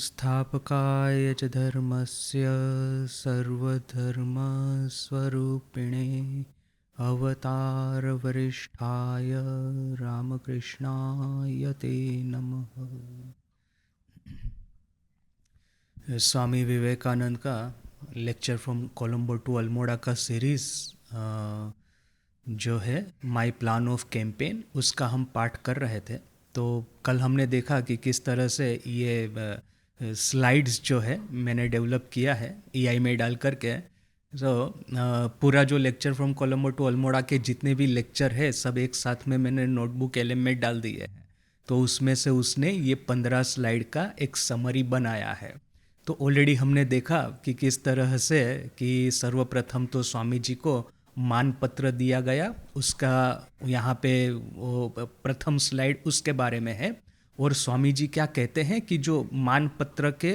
संस्थापकाय च धर्मस्य सर्वधर्मस्वरूपिणे अवतारवरिष्ठाय रामकृष्णाय ते नमः। स्वामी विवेकानंद का lecture from Colombo to Almora का सीरीज़ जो है माय प्लान ऑफ कैंपेन, उसका हम पाठ कर रहे थे। तो कल हमने देखा कि किस तरह से ये स्लाइड्स जो है मैंने डेवलप किया है एआई में डाल करके। पूरा जो lecture from Colombo to Almora के जितने भी लेक्चर है सब एक साथ में मैंने नोटबुक एलएम में डाल दिए हैं। तो उसमें से उसने ये 15 स्लाइड का एक समरी बनाया है। तो ऑलरेडी हमने देखा कि किस तरह से कि सर्वप्रथम तो स्वामी जी को मानपत्र दिया गया, उसका यहाँ पे वो प्रथम स्लाइड उसके बारे में है। और स्वामी जी क्या कहते हैं कि जो मानपत्र के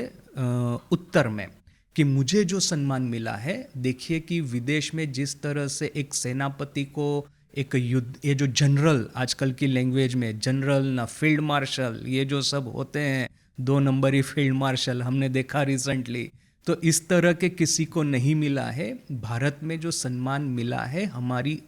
उत्तर में कि मुझे जो सम्मान मिला है, देखिए कि विदेश में जिस तरह से एक सेनापति को एक युद्ध, ये जो जनरल आजकल की लैंग्वेज में जनरल ना फील्ड मार्शल, ये जो सब होते हैं 2 नंबरी फील्ड मार्शल हमने देखा रिसेंटली, तो इस तरह के किसी को नहीं मिला है। भारत में जो सम्मान मिला है हमारी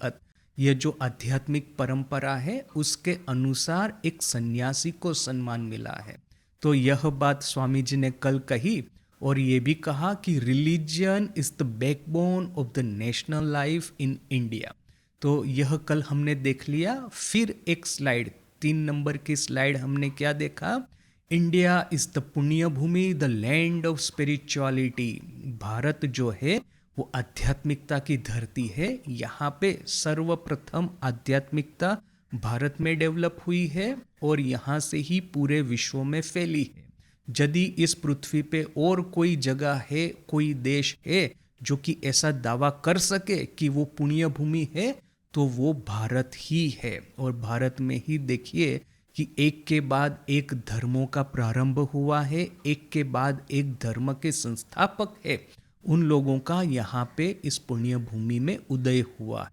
ये जो आध्यात्मिक परंपरा है उसके अनुसार एक सन्यासी को सम्मान मिला है। तो यह बात स्वामी जी ने कल कही और ये भी कहा कि religion is the backbone of the national life in India. तो यह कल हमने देख लिया। फिर एक स्लाइड 3 नंबर की स्लाइड हमने क्या देखा, इंडिया इज द पुण्य भूमि the land of spirituality. Bharat जो है वो आध्यात्मिकता की धरती है। यहाँ पे सर्वप्रथम आध्यात्मिकता भारत में डेवलप हुई है और यहाँ से ही पूरे विश्व में फैली है। यदि इस पृथ्वी पे और कोई जगह है, कोई देश है जो कि ऐसा दावा कर सके कि वो पुण्य भूमि है, तो वो भारत ही है। और भारत में ही देखिए कि एक के बाद एक धर्मों का प्रारंभ हुआ है, एक के बाद एक धर्म के संस्थापक है, उन लोगों का यहाँ पे इस पुण्य भूमि में उदय हुआ है।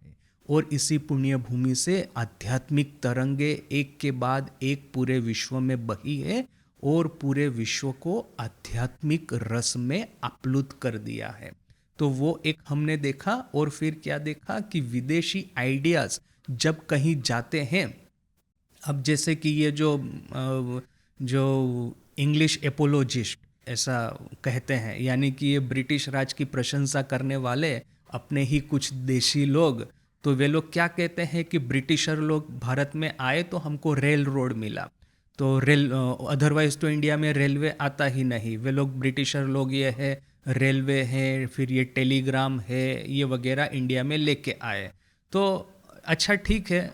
और इसी पुण्य भूमि से आध्यात्मिक तरंगे एक के बाद एक पूरे विश्व में बही है और पूरे विश्व को आध्यात्मिक रस में आप्लुत कर दिया है। तो वो एक हमने देखा। और फिर क्या देखा कि विदेशी आइडियाज़ जब कहीं जाते हैं, अब जैसे कि ये जो इंग्लिश एपोलॉजिस्ट ऐसा कहते हैं, यानी कि ये ब्रिटिश राज की प्रशंसा करने वाले अपने ही कुछ देशी लोग, तो वे लोग क्या कहते हैं कि ब्रिटिशर लोग भारत में आए तो हमको रेल रोड मिला, तो रेल अदरवाइज तो इंडिया में रेलवे आता ही नहीं। वे लोग ब्रिटिशर लोग ये है रेलवे है, फिर ये टेलीग्राम है, ये वगैरह इंडिया में लेके आए। तो अच्छा ठीक है,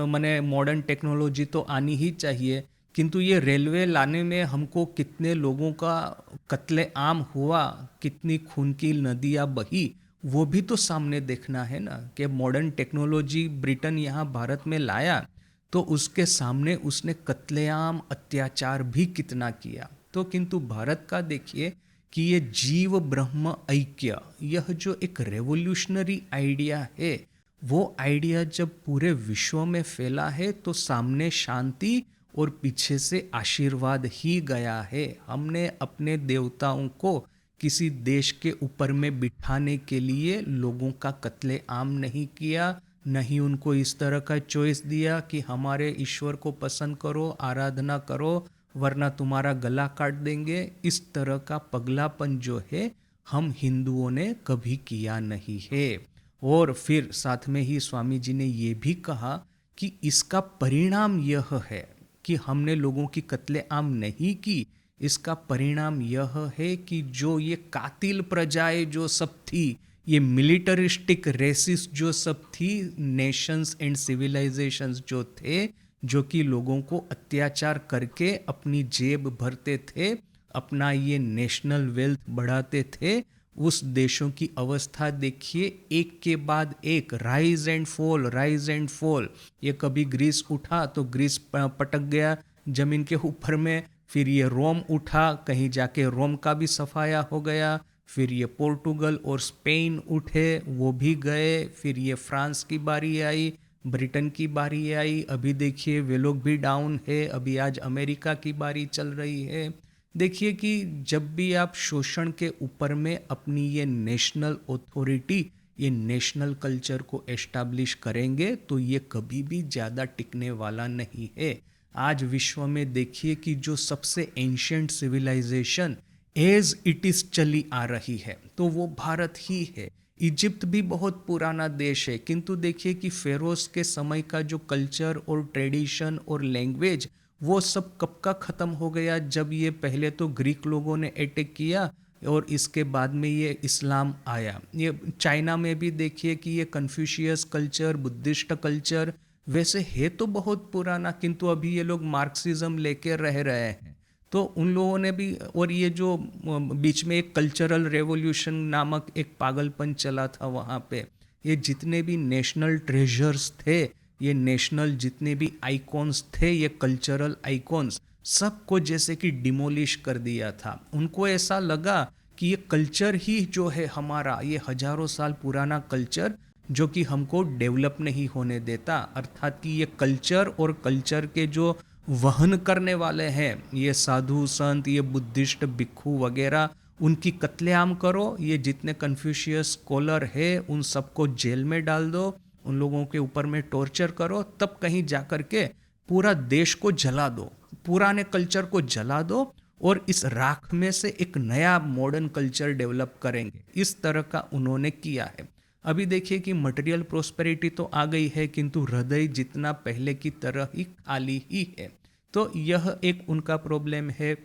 मैंने मॉडर्न टेक्नोलॉजी तो आनी ही चाहिए, किंतु ये रेलवे लाने में हमको कितने लोगों का कत्ले आम हुआ, कितनी खून की नदियाँ बही, वो भी तो सामने देखना है ना। कि मॉडर्न टेक्नोलॉजी ब्रिटेन यहाँ भारत में लाया तो उसके सामने उसने कत्लेआम अत्याचार भी कितना किया। तो किंतु भारत का देखिए कि ये जीव ब्रह्म ऐक्य, यह जो एक रेवोल्यूशनरी आइडिया है, वो आइडिया जब पूरे विश्व में फैला है तो सामने शांति और पीछे से आशीर्वाद ही गया है। हमने अपने देवताओं को किसी देश के ऊपर में बिठाने के लिए लोगों का कत्लेआम नहीं किया, नहीं उनको इस तरह का चॉइस दिया कि हमारे ईश्वर को पसंद करो, आराधना करो, वरना तुम्हारा गला काट देंगे। इस तरह का पगलापन जो है हम हिंदुओं ने कभी किया नहीं है। और फिर साथ में ही स्वामी जी ने ये भी कहा कि इसका परिणाम यह है कि हमने लोगों की कत्लेआम नहीं की, इसका परिणाम यह है कि जो ये कातिल प्रजाएं जो सब थी, ये मिलिटरिस्टिक रेसिस जो सब थी, नेशंस एंड सिविलाइजेशंस जो थे, जो कि लोगों को अत्याचार करके अपनी जेब भरते थे, अपना ये नेशनल वेल्थ बढ़ाते थे, उस देशों की अवस्था देखिए, एक के बाद एक rise and fall, rise and fall. ये कभी ग्रीस उठा तो ग्रीस पटक गया जमीन के ऊपर में, फिर ये रोम उठा, कहीं जाके रोम का भी सफाया हो गया, फिर ये पोर्टुगल और स्पेन उठे, वो भी गए, फिर ये फ्रांस की बारी आई, ब्रिटेन की बारी आई, अभी देखिए वे लोग भी डाउन है, अभी आज अमेरिका की बारी चल रही है। देखिए कि जब भी आप शोषण के ऊपर में अपनी ये नेशनल अथॉरिटी, ये नेशनल कल्चर को एस्टैब्लिश करेंगे तो ये कभी भी ज़्यादा टिकने वाला नहीं है। आज विश्व में देखिए कि जो सबसे ancient civilization as it is चली आ रही है तो वो भारत ही है। इजिप्ट भी बहुत पुराना देश है, किंतु देखिए कि फेरोज के समय का जो कल्चर और ट्रेडिशन और लैंग्वेज, वो सब कब का ख़त्म हो गया, जब ये पहले तो ग्रीक लोगों ने अटैक किया और इसके बाद में ये इस्लाम आया। ये चाइना में भी देखिए कि ये कन्फ्यूशियस कल्चर, बुद्धिस्ट कल्चर वैसे है तो बहुत पुराना, किंतु अभी ये लोग मार्क्सिज्म लेके रह रहे हैं। तो उन लोगों ने भी, और ये जो बीच में एक कल्चरल रेवोल्यूशन नामक एक पागलपन चला था वहाँ पे, ये जितने भी नेशनल ट्रेजर्स थे, ये नेशनल जितने भी आइकॉन्स थे, ये कल्चरल आइकॉन्स सबको जैसे कि डिमोलिश कर दिया था। उनको ऐसा लगा कि ये कल्चर ही जो है हमारा, ये हजारों साल पुराना कल्चर जो कि हमको डेवलप नहीं होने देता, अर्थात कि ये कल्चर और कल्चर के जो वहन करने वाले हैं, ये साधु संत, ये बुद्धिस्ट भिक्षु वगैरह, उनकी कत्लेआम करो। ये जितने कन्फ्यूशियस स्कॉलर है उन सबको जेल में डाल दो, उन लोगों के ऊपर में टॉर्चर करो, तब कहीं जाकर के पूरा देश को जला दो, पुराने कल्चर को जला दो और इस राख में से एक नया मॉडर्न कल्चर डेवलप करेंगे। इस तरह का उन्होंने किया है। अभी देखिए कि मटेरियल प्रोस्पेरिटी तो आ गई है, किंतु हृदय जितना पहले की तरह ही खाली ही है। तो यह एक उनका प्रॉब्लम है।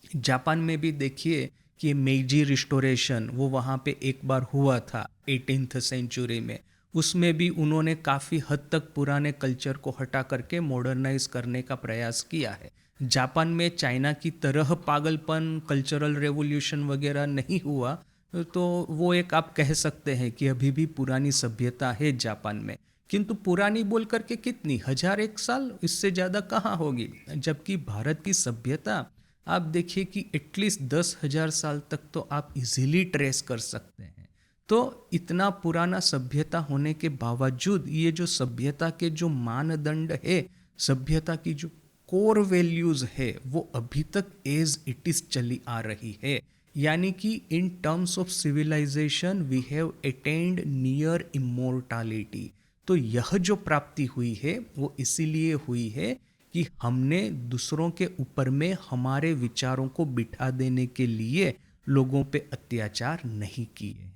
जापान में भी देखिए कि मेइजी रिस्टोरेशन वो वहाँ पे एक बार हुआ था 18th सेंचुरी में, उसमें भी उन्होंने काफ़ी हद तक पुराने कल्चर को हटा करके मॉडर्नाइज करने का प्रयास किया है। जापान में चाइना की तरह पागलपन, कल्चरल रेवोल्यूशन वगैरह नहीं हुआ, तो वो एक आप कह सकते हैं कि अभी भी पुरानी सभ्यता है जापान में। किंतु पुरानी बोल करके कितनी, 1001 साल, इससे ज़्यादा कहाँ होगी। जबकि भारत की सभ्यता आप देखिए कि एटलीस्ट 10,000 साल तक तो आप इजीली ट्रेस कर सकते हैं। तो इतना पुराना सभ्यता होने के बावजूद ये जो सभ्यता के जो मानदंड है, सभ्यता की जो कोर वैल्यूज है, वो अभी तक एज इट इज चली आ रही है। यानी कि in terms of civilization we have attained near immortality. तो यह जो प्राप्ति हुई है वो इसीलिए हुई है कि हमने दूसरों के ऊपर में हमारे विचारों को बिठा देने के लिए लोगों पे अत्याचार नहीं किए हैं।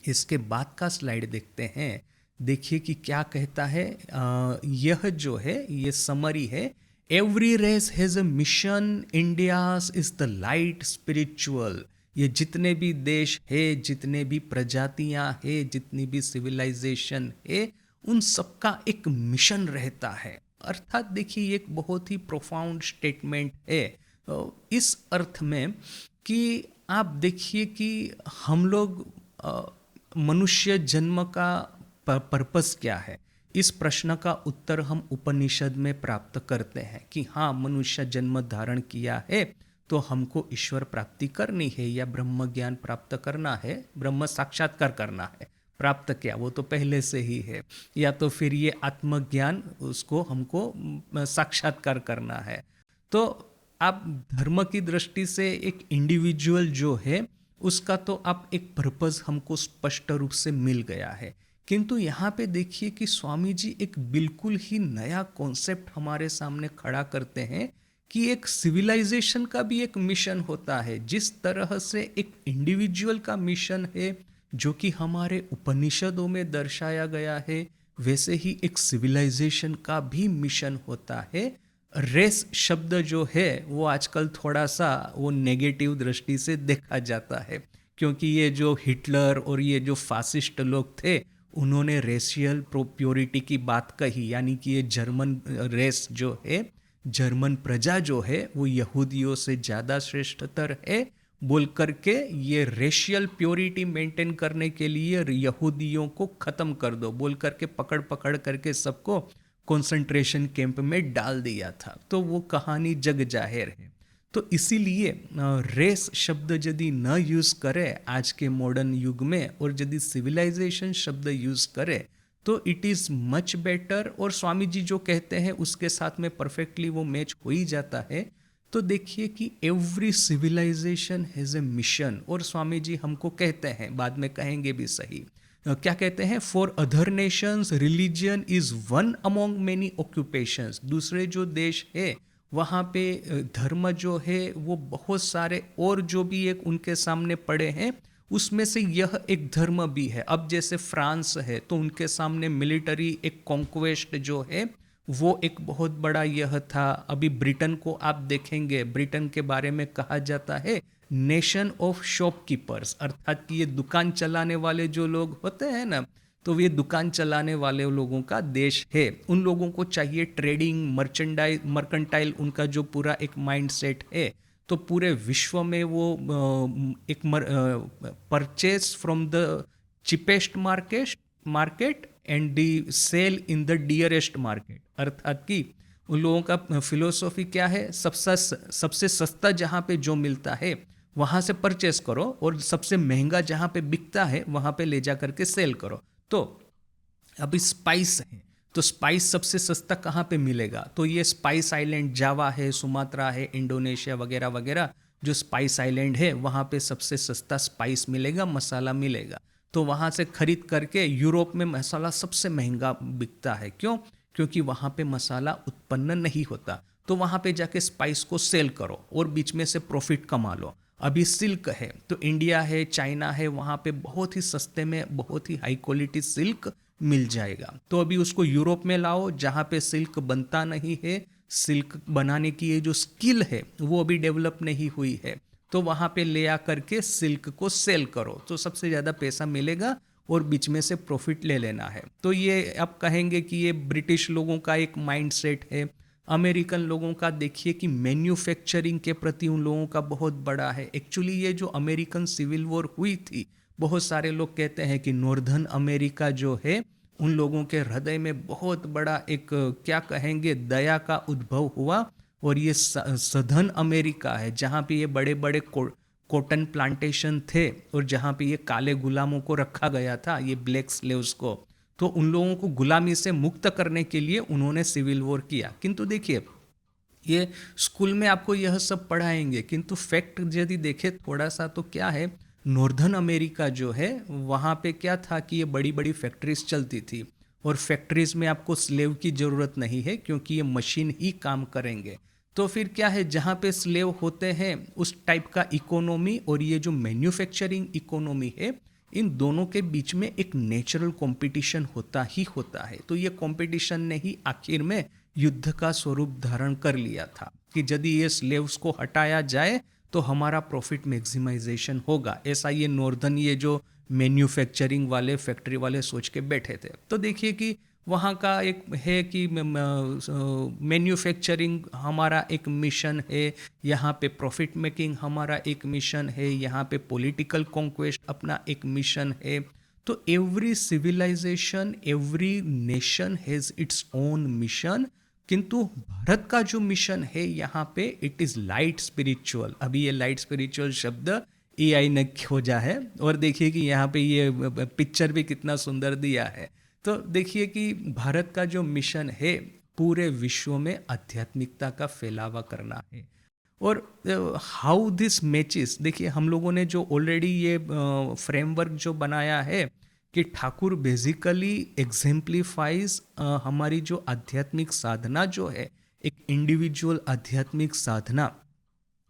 इसके बाद का स्लाइड देखते हैं। देखिए कि क्या कहता है। यह जो है ये समरी है। Every race has a mission, India's is the light spiritual. ये जितने भी देश है, जितने भी प्रजातियां है, जितनी भी सिविलाइजेशन है, उन सबका एक मिशन रहता है। अर्थात देखिए ये एक बहुत ही प्रोफाउंड स्टेटमेंट है इस अर्थ में कि आप देखिए कि हम लोग मनुष्य जन्म का पर्पस क्या है, इस प्रश्न का उत्तर हम उपनिषद में प्राप्त करते हैं कि हाँ, मनुष्य जन्म धारण किया है तो हमको ईश्वर प्राप्ति करनी है या ब्रह्म ज्ञान प्राप्त करना है, ब्रह्म साक्षात्कार करना है। प्राप्त क्या, वो तो पहले से ही है, या तो फिर ये आत्मज्ञान उसको हमको साक्षात्कार करना है। तो आप धर्म की दृष्टि से एक इंडिविजुअल जो है उसका तो आप एक पर्पस हमको स्पष्ट रूप से मिल गया है। किंतु यहाँ पे देखिए कि स्वामी जी एक बिल्कुल ही नया कॉन्सेप्ट हमारे सामने खड़ा करते हैं कि एक सिविलाइजेशन का भी एक मिशन होता है। जिस तरह से एक इंडिविजुअल का मिशन है जो कि हमारे उपनिषदों में दर्शाया गया है, वैसे ही एक सिविलाइजेशन का भी मिशन होता है। रेस शब्द जो है वो आजकल थोड़ा सा वो नेगेटिव दृष्टि से देखा जाता है, क्योंकि ये जो हिटलर और ये जो फासिस्ट लोग थे उन्होंने रेशियल प्योरिटी की बात कही, यानी कि ये जर्मन रेस जो है, जर्मन प्रजा जो है वो यहूदियों से ज़्यादा श्रेष्ठतर है बोल करके ये रेशियल प्योरिटी मेंटेन करने के लिए यहूदियों को ख़त्म कर दो बोल करके पकड़ पकड़ करके सबको कंसंट्रेशन कैंप में डाल दिया था। तो वो कहानी जग जाहिर है। तो इसीलिए रेस शब्द यदि न यूज़ करे आज के मॉडर्न युग में, और यदि सिविलाइजेशन शब्द यूज़ करे तो इट इज़ मच बेटर। और स्वामी जी जो कहते हैं उसके साथ में परफेक्टली वो मैच हो ही जाता है तो देखिए कि every civilization has a mission, और स्वामी जी हमको कहते हैं, बाद में कहेंगे भी सही, क्या कहते हैं, for other Nations religion is one among many occupations. दूसरे जो देश है वहाँ पे धर्म जो है वो बहुत सारे और जो भी एक उनके सामने पड़े हैं उसमें से यह एक धर्म भी है। अब जैसे फ्रांस है तो उनके सामने मिलिट्री एक कॉन्क्वेस्ट जो है वो एक बहुत बड़ा यह था। अभी ब्रिटेन को आप देखेंगे, ब्रिटेन के बारे में कहा जाता है नेशन ऑफ शॉपकीपर्स, अर्थात कि ये दुकान चलाने वाले जो लोग होते हैं ना, तो ये दुकान चलाने वाले लोगों का देश है। उन लोगों को चाहिए ट्रेडिंग, मर्केंटाइल, उनका जो पूरा एक माइंडसेट है, तो पूरे विश्व में वो एक purchase from the cheapest market and the sell in the dearest market, अर्थात कि उन लोगों का फिलोसॉफी क्या है, सबसे सस्ता जहाँ पे जो मिलता है वहाँ से परचेस करो और सबसे महंगा जहाँ पे बिकता है वहाँ पे ले जा करके सेल करो। तो अभी स्पाइस है, तो स्पाइस सबसे सस्ता कहाँ पे मिलेगा, तो ये स्पाइस आइलैंड जावा है, सुमात्रा है, इंडोनेशिया वगैरह वगैरह जो स्पाइस आइलैंड है वहाँ पे सबसे सस्ता स्पाइस मिलेगा, मसाला मिलेगा। तो वहाँ से खरीद करके यूरोप में मसाला सबसे महंगा बिकता है। क्यों? क्योंकि वहाँ पे मसाला उत्पन्न नहीं होता। तो वहाँ पे जाके स्पाइस को सेल करो और बीच में से प्रॉफिट कमा लो। अभी सिल्क है तो इंडिया है, चाइना है, वहाँ पे बहुत ही सस्ते में बहुत ही हाई क्वालिटी सिल्क मिल जाएगा। तो अभी उसको यूरोप में लाओ जहाँ पे सिल्क बनता नहीं है, सिल्क बनाने की ये जो स्किल है वो अभी डेवलप नहीं हुई है, तो वहाँ पे ले आ करके सिल्क को सेल करो तो सबसे ज़्यादा पैसा मिलेगा और बीच में से प्रॉफिट ले लेना है। तो ये आप कहेंगे कि ये ब्रिटिश लोगों का एक माइंडसेट है। अमेरिकन लोगों का देखिए कि मैन्युफैक्चरिंग के प्रति उन लोगों का बहुत बड़ा है। एक्चुअली ये जो अमेरिकन सिविल वॉर हुई थी, बहुत सारे लोग कहते हैं कि नॉर्दर्न अमेरिका जो है उन लोगों के हृदय में बहुत बड़ा एक क्या कहेंगे दया का उद्भव हुआ, और ये सदर्न अमेरिका है जहाँ पे ये बड़े बड़े कॉटन प्लांटेशन थे और जहाँ पे ये काले गुलामों को रखा गया था, ये ब्लैक स्लेव्स को, तो उन लोगों को गुलामी से मुक्त करने के लिए उन्होंने सिविल वॉर किया। किंतु देखिए ये स्कूल में आपको यह सब पढ़ाएंगे, किंतु फैक्ट यदि देखें थोड़ा सा तो क्या है, नॉर्दर्न अमेरिका जो है वहाँ पे क्या था कि ये बड़ी बड़ी फैक्ट्रीज चलती थी और फैक्ट्रीज में आपको स्लेव की ज़रूरत नहीं है क्योंकि ये मशीन ही काम करेंगे। तो फिर क्या है, जहाँ पे स्लेव होते हैं उस टाइप का इकोनॉमी और ये जो मैन्युफैक्चरिंग इकोनॉमी है, इन दोनों के बीच में एक नेचुरल कंपटीशन होता ही होता है। तो ये कंपटीशन ने ही आखिर में युद्ध का स्वरूप धारण कर लिया था कि यदि ये स्लेव्स को हटाया जाए तो हमारा प्रॉफिट मैक्सिमाइजेशन होगा। ऐसा ये नॉर्दर्न ये जो मैन्युफैक्चरिंग वाले फैक्ट्री वाले सोच के बैठे थे। तो देखिए कि वहाँ का एक है कि मैन्युफैक्चरिंग हमारा एक मिशन है, यहाँ पे प्रॉफिट मेकिंग हमारा एक मिशन है, यहाँ पे पॉलिटिकल कॉन्क्वेस्ट अपना एक मिशन है। तो every civilization, every nation has its own mission, किंतु भारत का जो मिशन है यहाँ पे इट इज़ लाइट स्पिरिचुअल। अभी ये लाइट स्पिरिचुअल शब्द एआई ने खोजा है और देखिए कि यहाँ पे ये पिक्चर भी कितना सुंदर दिया है। तो देखिए कि भारत का जो मिशन है पूरे विश्व में आध्यात्मिकता का फैलावा करना है। और हाउ दिस मैचेस, देखिए हम लोगों ने जो ऑलरेडी ये फ्रेमवर्क जो बनाया है कि ठाकुर बेसिकली एग्जेम्पलीफाइज हमारी जो आध्यात्मिक साधना जो है, एक इंडिविजुअल आध्यात्मिक साधना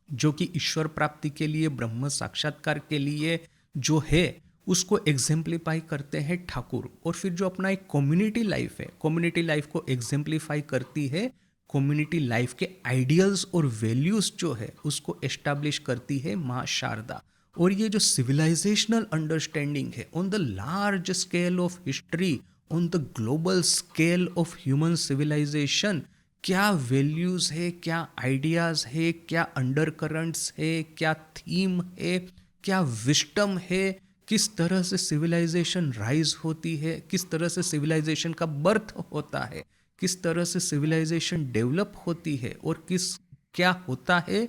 जो कि ईश्वर प्राप्ति के लिए, ब्रह्म साक्षात्कार के लिए जो है, उसको एग्जेम्पलीफाई करते हैं ठाकुर। और फिर जो अपना एक कम्युनिटी लाइफ है, कम्युनिटी लाइफ को एग्जेम्पलीफाई करती है कम्युनिटी लाइफ के आइडियल्स और वैल्यूज़ जो है उसको एस्टैब्लिश करती है माँ शारदा। और ये जो सिविलाइजेशनल अंडरस्टैंडिंग है on the large scale of history, on the global scale of human civilization, क्या वैल्यूज़ है, क्या आइडियाज़ है, क्या अंडर करंट्स है, क्या थीम है, क्या विस्डम है, किस तरह से सिविलाइजेशन राइज होती है, किस तरह से सिविलाइजेशन का बर्थ होता है, किस तरह से सिविलाइजेशन डेवलप होती है, और क्या होता है,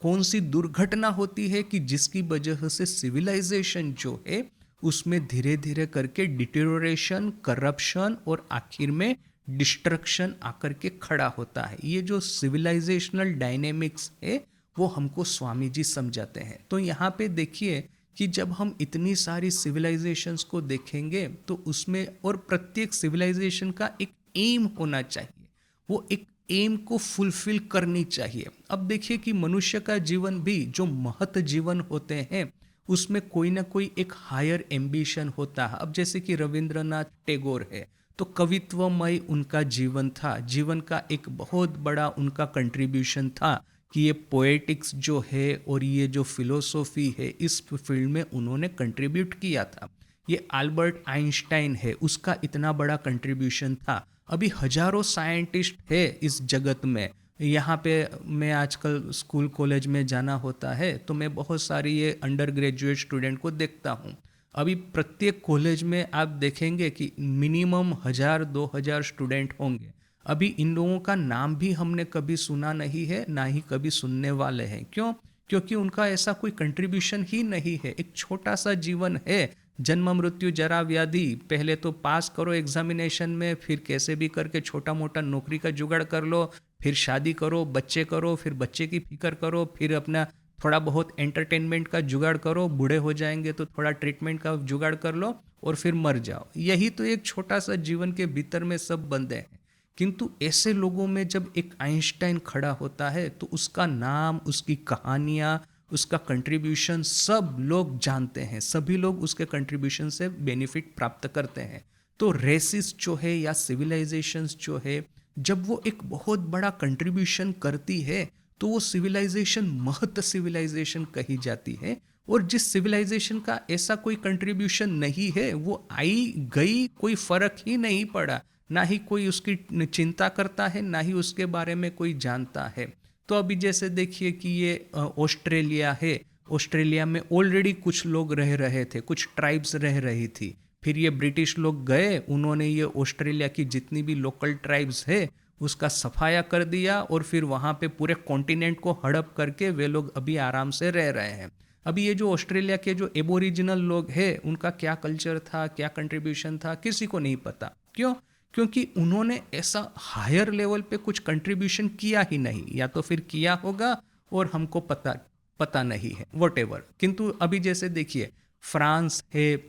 कौन सी दुर्घटना होती है कि जिसकी वजह से सिविलाइजेशन जो है उसमें धीरे धीरे करके डिटेरियोरेशन, करप्शन और आखिर में डिस्ट्रक्शन आकर के खड़ा होता है। ये जो सिविलाइजेशनल डायनेमिक्स है वो हमको स्वामी जी समझाते हैं। तो यहाँ पे देखिए कि जब हम इतनी सारी सिविलाइजेशंस को देखेंगे तो उसमें और प्रत्येक सिविलाइजेशन का एक एम होना चाहिए, वो एक एम को फुलफिल करनी चाहिए। अब देखिए कि मनुष्य का जीवन भी जो महत जीवन होते हैं उसमें कोई ना कोई एक हायर एम्बिशन होता है। अब जैसे कि रविंद्रनाथ टैगोर है तो कवित्वमय उनका जीवन था, जीवन का एक बहुत बड़ा उनका कंट्रीब्यूशन था कि ये पोएटिक्स जो है और ये जो फिलोसॉफी है इस फील्ड में उन्होंने कंट्रीब्यूट किया था। ये अल्बर्ट आइंस्टाइन है, उसका इतना बड़ा कंट्रीब्यूशन था। अभी हजारों साइंटिस्ट है इस जगत में। यहाँ पे मैं आजकल स्कूल कॉलेज में जाना होता है तो मैं बहुत सारी ये अंडर ग्रेजुएट स्टूडेंट को देखता हूँ। अभी प्रत्येक कॉलेज में आप देखेंगे कि मिनिमम 1000-2000 स्टूडेंट होंगे। अभी इन लोगों का नाम भी हमने कभी सुना नहीं है, ना ही कभी सुनने वाले हैं। क्यों? क्योंकि उनका ऐसा कोई कंट्रीब्यूशन ही नहीं है। एक छोटा सा जीवन है, जन्म मृत्यु जरा व्याधि, पहले तो पास करो एग्जामिनेशन में, फिर कैसे भी करके छोटा मोटा नौकरी का जुगाड़ कर लो, फिर शादी करो, फिर बच्चे की फिक्र करो, फिर अपना थोड़ा बहुत एंटरटेनमेंट का जुगाड़ करो, बूढ़े हो जाएंगे तो थोड़ा ट्रीटमेंट का जुगाड़ कर लो और फिर मर जाओ। यही तो एक छोटा सा जीवन के भीतर में सब बंधे हैं। किंतु ऐसे लोगों में जब एक आइंस्टाइन खड़ा होता है तो उसका नाम, उसकी कहानियाँ, उसका कंट्रीब्यूशन सब लोग जानते हैं, सभी लोग उसके कंट्रीब्यूशन से बेनिफिट प्राप्त करते हैं। तो रेसिस जो है या सिविलाइजेशंस जो है जब वो एक बहुत बड़ा कंट्रीब्यूशन करती है तो वो सिविलाइजेशन महत सिविलाइजेशन कही जाती है। और जिस सिविलाइजेशन का ऐसा कोई कंट्रीब्यूशन नहीं है वो आई गई, कोई फर्क ही नहीं पड़ा, ना ही कोई उसकी चिंता करता है, ना ही उसके बारे में कोई जानता है। तो अभी जैसे देखिए कि ये ऑस्ट्रेलिया है, ऑस्ट्रेलिया में ऑलरेडी कुछ लोग रह रहे थे, कुछ ट्राइब्स रह रही थी। फिर ये ब्रिटिश लोग गए, उन्होंने ये ऑस्ट्रेलिया की जितनी भी लोकल ट्राइब्स है उसका सफाया कर दिया और फिर वहाँ पे पूरे कॉन्टिनेंट को हड़प करके वे लोग अभी आराम से रह रहे हैं। अभी ये जो ऑस्ट्रेलिया के जो एबोरिजिनल लोग हैं उनका क्या कल्चर था, क्या कंट्रीब्यूशन था, किसी को नहीं पता। क्यों? क्योंकि उन्होंने ऐसा हायर लेवल पे कुछ कंट्रीब्यूशन किया ही नहीं, या तो फिर किया होगा और हमको पता नहीं है, वॉटेवर। किंतु अभी जैसे देखिए फ्रांस है,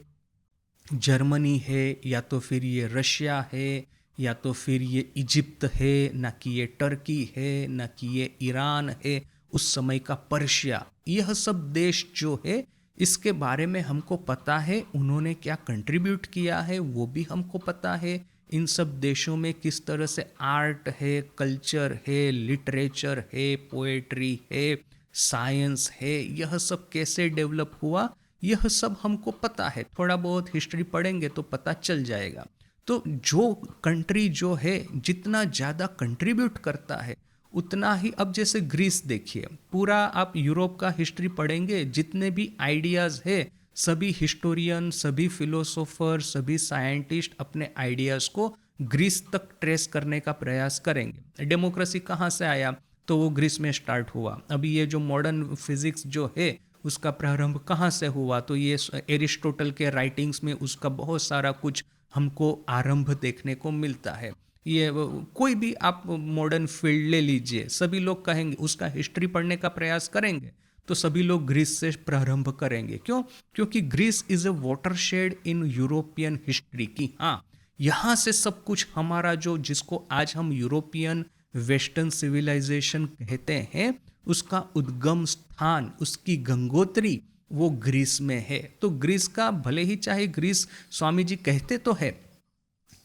जर्मनी है, या तो फिर ये रशिया है, या तो फिर ये इजिप्ट है, ना कि ये टर्की है, ना कि ये ईरान है, उस समय का पर्शिया, यह सब देश जो है इसके बारे में हमको पता है, उन्होंने क्या कंट्रीब्यूट किया है वो भी हमको पता है। इन सब देशों में किस तरह से आर्ट है, कल्चर है, लिटरेचर है, पोएट्री है, साइंस है, यह सब कैसे डेवलप हुआ यह सब हमको पता है। थोड़ा बहुत हिस्ट्री पढ़ेंगे तो पता चल जाएगा। तो जो कंट्री जो है जितना ज़्यादा कंट्रीब्यूट करता है उतना ही, अब जैसे ग्रीस देखिए, पूरा आप यूरोप का हिस्ट्री पढ़ेंगे, जितने भी आइडियाज़ है सभी हिस्टोरियन, सभी फिलोसोफर, सभी साइंटिस्ट अपने आइडियाज़ को ग्रीस तक ट्रेस करने का प्रयास करेंगे। डेमोक्रेसी कहाँ से आया तो वो ग्रीस में स्टार्ट हुआ। अभी ये जो मॉडर्न फिजिक्स जो है उसका प्रारंभ कहाँ से हुआ तो ये एरिस्टोटल के राइटिंग्स में उसका बहुत सारा कुछ हमको आरंभ देखने को मिलता है। ये कोई भी आप मॉडर्न फील्ड ले लीजिए, सभी लोग कहेंगे, उसका हिस्ट्री पढ़ने का प्रयास करेंगे तो सभी लोग ग्रीस से प्रारंभ करेंगे। क्यों? क्योंकि Greece is a watershed in European history की। हाँ, यहाँ से सब कुछ हमारा जो, जिसको आज हम यूरोपियन वेस्टर्न सिविलाइजेशन कहते हैं, उसका उद्गम स्थान, उसकी गंगोत्री वो ग्रीस में है। तो ग्रीस का, भले ही चाहे ग्रीस स्वामी जी कहते तो है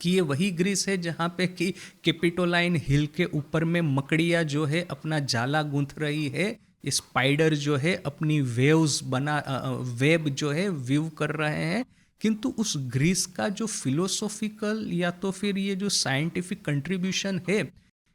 कि ये वही ग्रीस है जहाँ पे कि कैपिटोलाइन हिल के ऊपर में मकड़िया जो है अपना जाला गूंथ रही है, स्पाइडर जो है अपनी वेब जो है व्यू कर रहे हैं। किंतु उस ग्रीस का जो फिलोसॉफिकल या तो फिर ये जो साइंटिफिक कंट्रीब्यूशन है,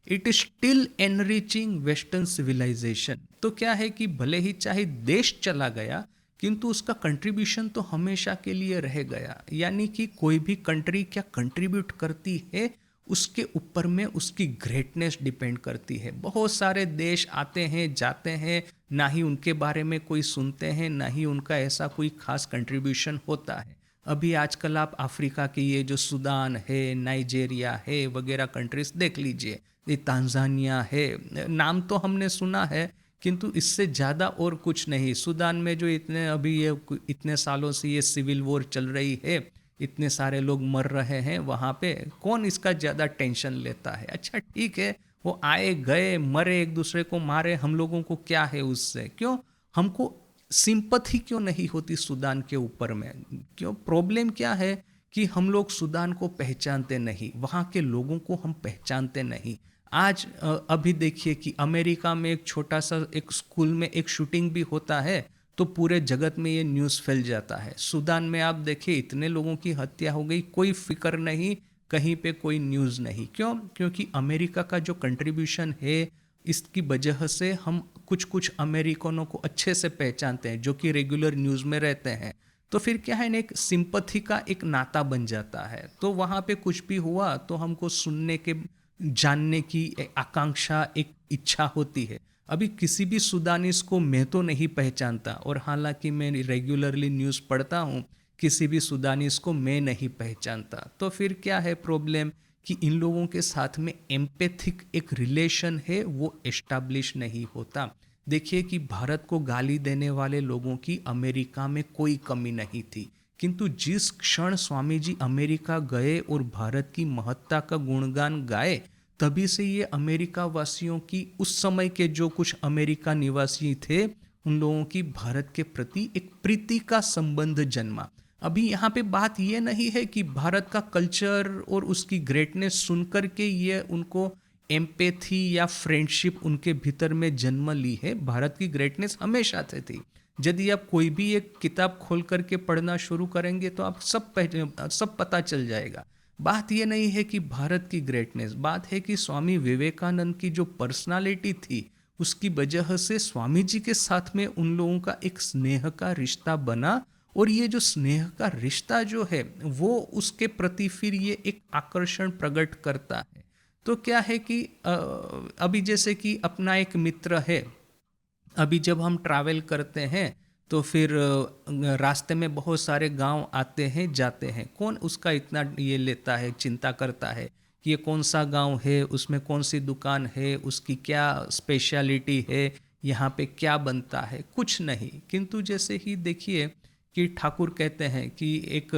it is still enriching western civilization. तो क्या है कि भले ही चाहे देश चला गया किंतु उसका कंट्रीब्यूशन तो हमेशा के लिए रह गया। यानी कि कोई भी कंट्री क्या कंट्रीब्यूट करती है उसके ऊपर में उसकी ग्रेटनेस डिपेंड करती है। बहुत सारे देश आते हैं जाते हैं, ना ही उनके बारे में कोई सुनते हैं, ना ही उनका ऐसा कोई खास कंट्रीब्यूशन होता है। अभी आजकल आप अफ्रीका के ये जो सूडान है, नाइजेरिया है वगैरह कंट्रीज देख लीजिए, ये तांजानिया है, नाम तो हमने सुना है किंतु इससे ज़्यादा और कुछ नहीं। सूडान में जो इतने अभी ये इतने सालों से ये सिविल वॉर चल रही है, इतने सारे लोग मर रहे हैं वहाँ पे, कौन इसका ज़्यादा टेंशन लेता है? अच्छा ठीक है, वो आए गए मरे, एक दूसरे को मारे, हम लोगों को क्या है उससे? क्यों हमको सिंपथी क्यों नहीं होती सूडान के ऊपर में? क्यों? प्रॉब्लम क्या है कि हम लोग सूडान को पहचानते नहीं, वहाँ के लोगों को हम पहचानते नहीं। आज अभी देखिए कि अमेरिका में एक छोटा सा एक स्कूल में एक शूटिंग भी होता है तो पूरे जगत में ये न्यूज़ फैल जाता है। सूडान में आप देखिए इतने लोगों की हत्या हो गई, कोई फिक्र नहीं, कहीं पे कोई न्यूज़ नहीं। क्यों? क्योंकि अमेरिका का जो कंट्रीब्यूशन है, इसकी वजह से हम कुछ कुछ अमेरिकनों को अच्छे से पहचानते हैं जो कि रेगुलर न्यूज़ में रहते हैं। तो फिर क्या है ना, एक सिंपथी का एक नाता बन जाता है। तो वहाँ पे कुछ भी हुआ तो हमको सुनने के, जानने की एक आकांक्षा, एक इच्छा होती है। अभी किसी भी सूडानीस को मैं तो नहीं पहचानता, और हालांकि मैं रेगुलरली न्यूज़ पढ़ता हूँ, किसी भी सूडानीस को मैं नहीं पहचानता। तो फिर क्या है प्रॉब्लम कि इन लोगों के साथ में एम्पैथिक एक रिलेशन है वो एस्टैब्लिश नहीं होता। देखिए कि भारत को गाली देने वाले लोगों की अमेरिका में कोई कमी नहीं थी, किंतु जिस क्षण स्वामी जी अमेरिका गए और भारत की महत्ता का गुणगान गाए, तभी से ये अमेरिका वासियों की, उस समय के जो कुछ अमेरिका निवासी थे, उन लोगों की भारत के प्रति एक प्रीति का संबंध जन्मा। अभी यहाँ पे बात ये नहीं है कि भारत का कल्चर और उसकी ग्रेटनेस सुनकर के ये उनको एम्पैथी या फ्रेंडशिप उनके भीतर में जन्म ली है। भारत की ग्रेटनेस हमेशा से थी। यदि आप कोई भी एक किताब खोल करके पढ़ना शुरू करेंगे तो आप सब पता चल जाएगा। बात ये नहीं है कि भारत की ग्रेटनेस, बात है कि स्वामी विवेकानंद की जो पर्सनालिटी थी, उसकी वजह से स्वामी जी के साथ में उन लोगों का एक स्नेह का रिश्ता बना, और ये जो स्नेह का रिश्ता जो है वो उसके प्रति फिर ये एक आकर्षण प्रकट करता है। तो क्या है कि अभी जैसे कि अपना एक मित्र है, अभी जब हम ट्रैवल करते हैं तो फिर रास्ते में बहुत सारे गांव आते हैं जाते हैं, कौन उसका इतना ये लेता है, चिंता करता है कि ये कौन सा गांव है, उसमें कौन सी दुकान है, उसकी क्या स्पेशलिटी है, यहाँ पे क्या बनता है, कुछ नहीं। किंतु जैसे ही देखिए कि ठाकुर कहते हैं कि एक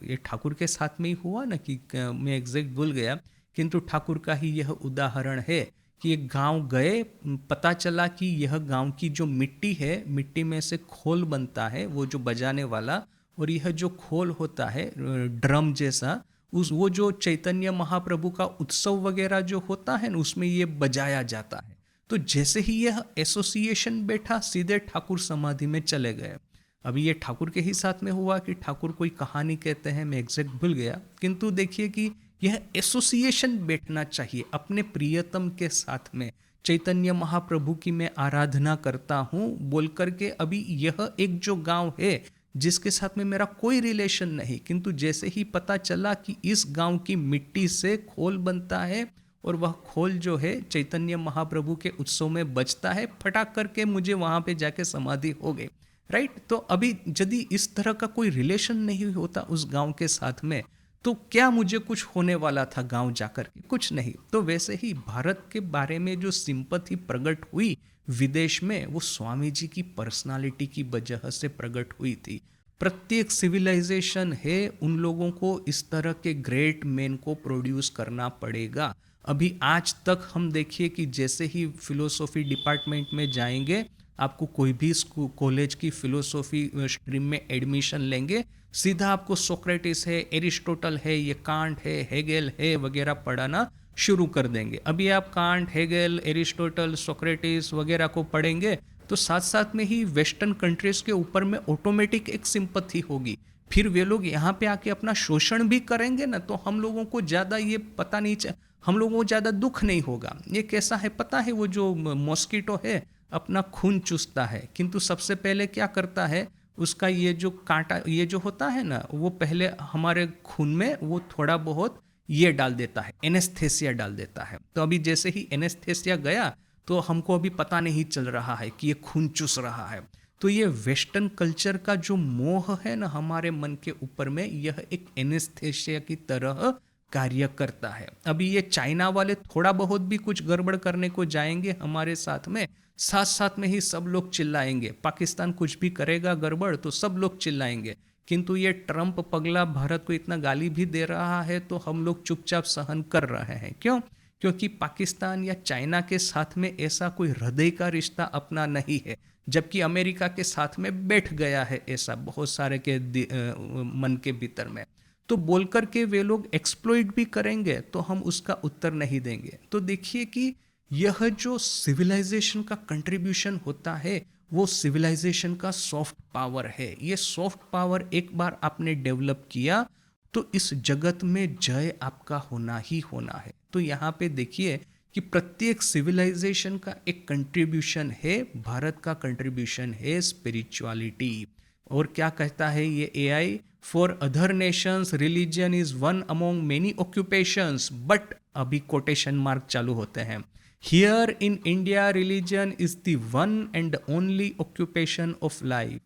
ये ठाकुर के साथ में ही हुआ ना कि मैं एग्जैक्ट भूल गया, किंतु ठाकुर का ही यह उदाहरण है कि एक गांव गए, पता चला कि यह गांव की जो मिट्टी है, मिट्टी में से खोल बनता है, वो जो बजाने वाला, और यह जो खोल होता है ड्रम जैसा, वो जो चैतन्य महाप्रभु का उत्सव वगैरह जो होता है ना, उसमें ये बजाया जाता है। तो जैसे ही यह एसोसिएशन बैठा, सीधे ठाकुर समाधि में चले गए। अभी ये ठाकुर के ही साथ में हुआ कि ठाकुर कोई कहानी कहते हैं, मैं एग्जैक्ट भूल गया, किंतु देखिए कि यह एसोसिएशन बैठना चाहिए अपने प्रियतम के साथ में। चैतन्य महाप्रभु की मैं आराधना करता हूँ बोल करके, अभी यह एक जो गांव है जिसके साथ में मेरा कोई रिलेशन नहीं, किंतु जैसे ही पता चला कि इस गांव की मिट्टी से खोल बनता है और वह खोल जो है चैतन्य महाप्रभु के उत्सव में बजता है, फटाक करके मुझे वहाँ पे जाके समाधि हो गई। राइट? तो अभी यदि इस तरह का कोई रिलेशन नहीं होता उस गांव के साथ में, तो क्या मुझे कुछ होने वाला था गांव जाकर के? कुछ नहीं। तो वैसे ही भारत के बारे में जो सिंपथी प्रकट हुई विदेश में, वो स्वामी जी की पर्सनालिटी की वजह से प्रकट हुई थी। प्रत्येक सिविलाइजेशन है, उन लोगों को इस तरह के ग्रेट मैन को प्रोड्यूस करना पड़ेगा। अभी आज तक हम देखिए कि जैसे ही फिलोसॉफी डिपार्टमेंट में जाएंगे, आपको कोई भी स्कूल कॉलेज की फिलोसॉफी स्ट्रीम में एडमिशन लेंगे, सीधा आपको सोक्रेटिस है, एरिस्टोटल है, ये कांट है, हेगेल है वगैरह पढ़ाना शुरू कर देंगे। अभी आप कांट, हेगेल, एरिस्टोटल, सोक्रेटिस वगैरह को पढ़ेंगे तो साथ साथ में ही वेस्टर्न कंट्रीज के ऊपर में ऑटोमेटिक एक सिंपथी होगी। फिर वे लोग यहाँ पे आके अपना शोषण भी करेंगे ना, तो हम लोगों को ज़्यादा ये पता नहीं, हम लोगों को ज़्यादा दुख नहीं होगा। ये कैसा है पता है? वो जो मॉस्किटो है अपना खून चूसता है, किंतु सबसे पहले क्या करता है, उसका ये जो कांटा ये जो होता है ना, वो पहले हमारे खून में वो थोड़ा बहुत ये डाल देता है, एनेस्थेसिया डाल देता है। तो अभी जैसे ही एनेस्थेसिया गया तो हमको अभी पता नहीं चल रहा है कि ये खून चूस रहा है। तो ये वेस्टर्न कल्चर का जो मोह है ना हमारे मन के ऊपर में, यह एक एनेस्थेसिया की तरह कार्य करता है। अभी ये चाइना वाले थोड़ा बहुत भी कुछ गड़बड़ करने को जाएंगे हमारे साथ में, साथ साथ में ही सब लोग चिल्लाएंगे। पाकिस्तान कुछ भी करेगा गड़बड़ तो सब लोग चिल्लाएंगे। किंतु ये ट्रंप पगला भारत को इतना गाली भी दे रहा है तो हम लोग चुपचाप सहन कर रहे हैं। क्यों? क्योंकि पाकिस्तान या चाइना के साथ में ऐसा कोई हृदय का रिश्ता अपना नहीं है, जबकि अमेरिका के साथ में बैठ गया है ऐसा बहुत सारे के मन के भीतर में। तो बोलकर के वे लोग एक्सप्लॉइट भी करेंगे तो हम उसका उत्तर नहीं देंगे। तो देखिए कि यह जो सिविलाइजेशन का कंट्रीब्यूशन होता है वो सिविलाइजेशन का सॉफ्ट पावर है। ये सॉफ्ट पावर एक बार आपने डेवलप किया तो इस जगत में जय आपका होना ही होना है। तो यहाँ पे देखिए कि प्रत्येक सिविलाइजेशन का एक कंट्रीब्यूशन है, भारत का कंट्रीब्यूशन है स्पिरिचुअलिटी। और क्या कहता है ये AI? For other Nations religion is one among many occupations, but अभी कोटेशन मार्क चालू होते हैं। Here in India religion is the one and only occupation of life.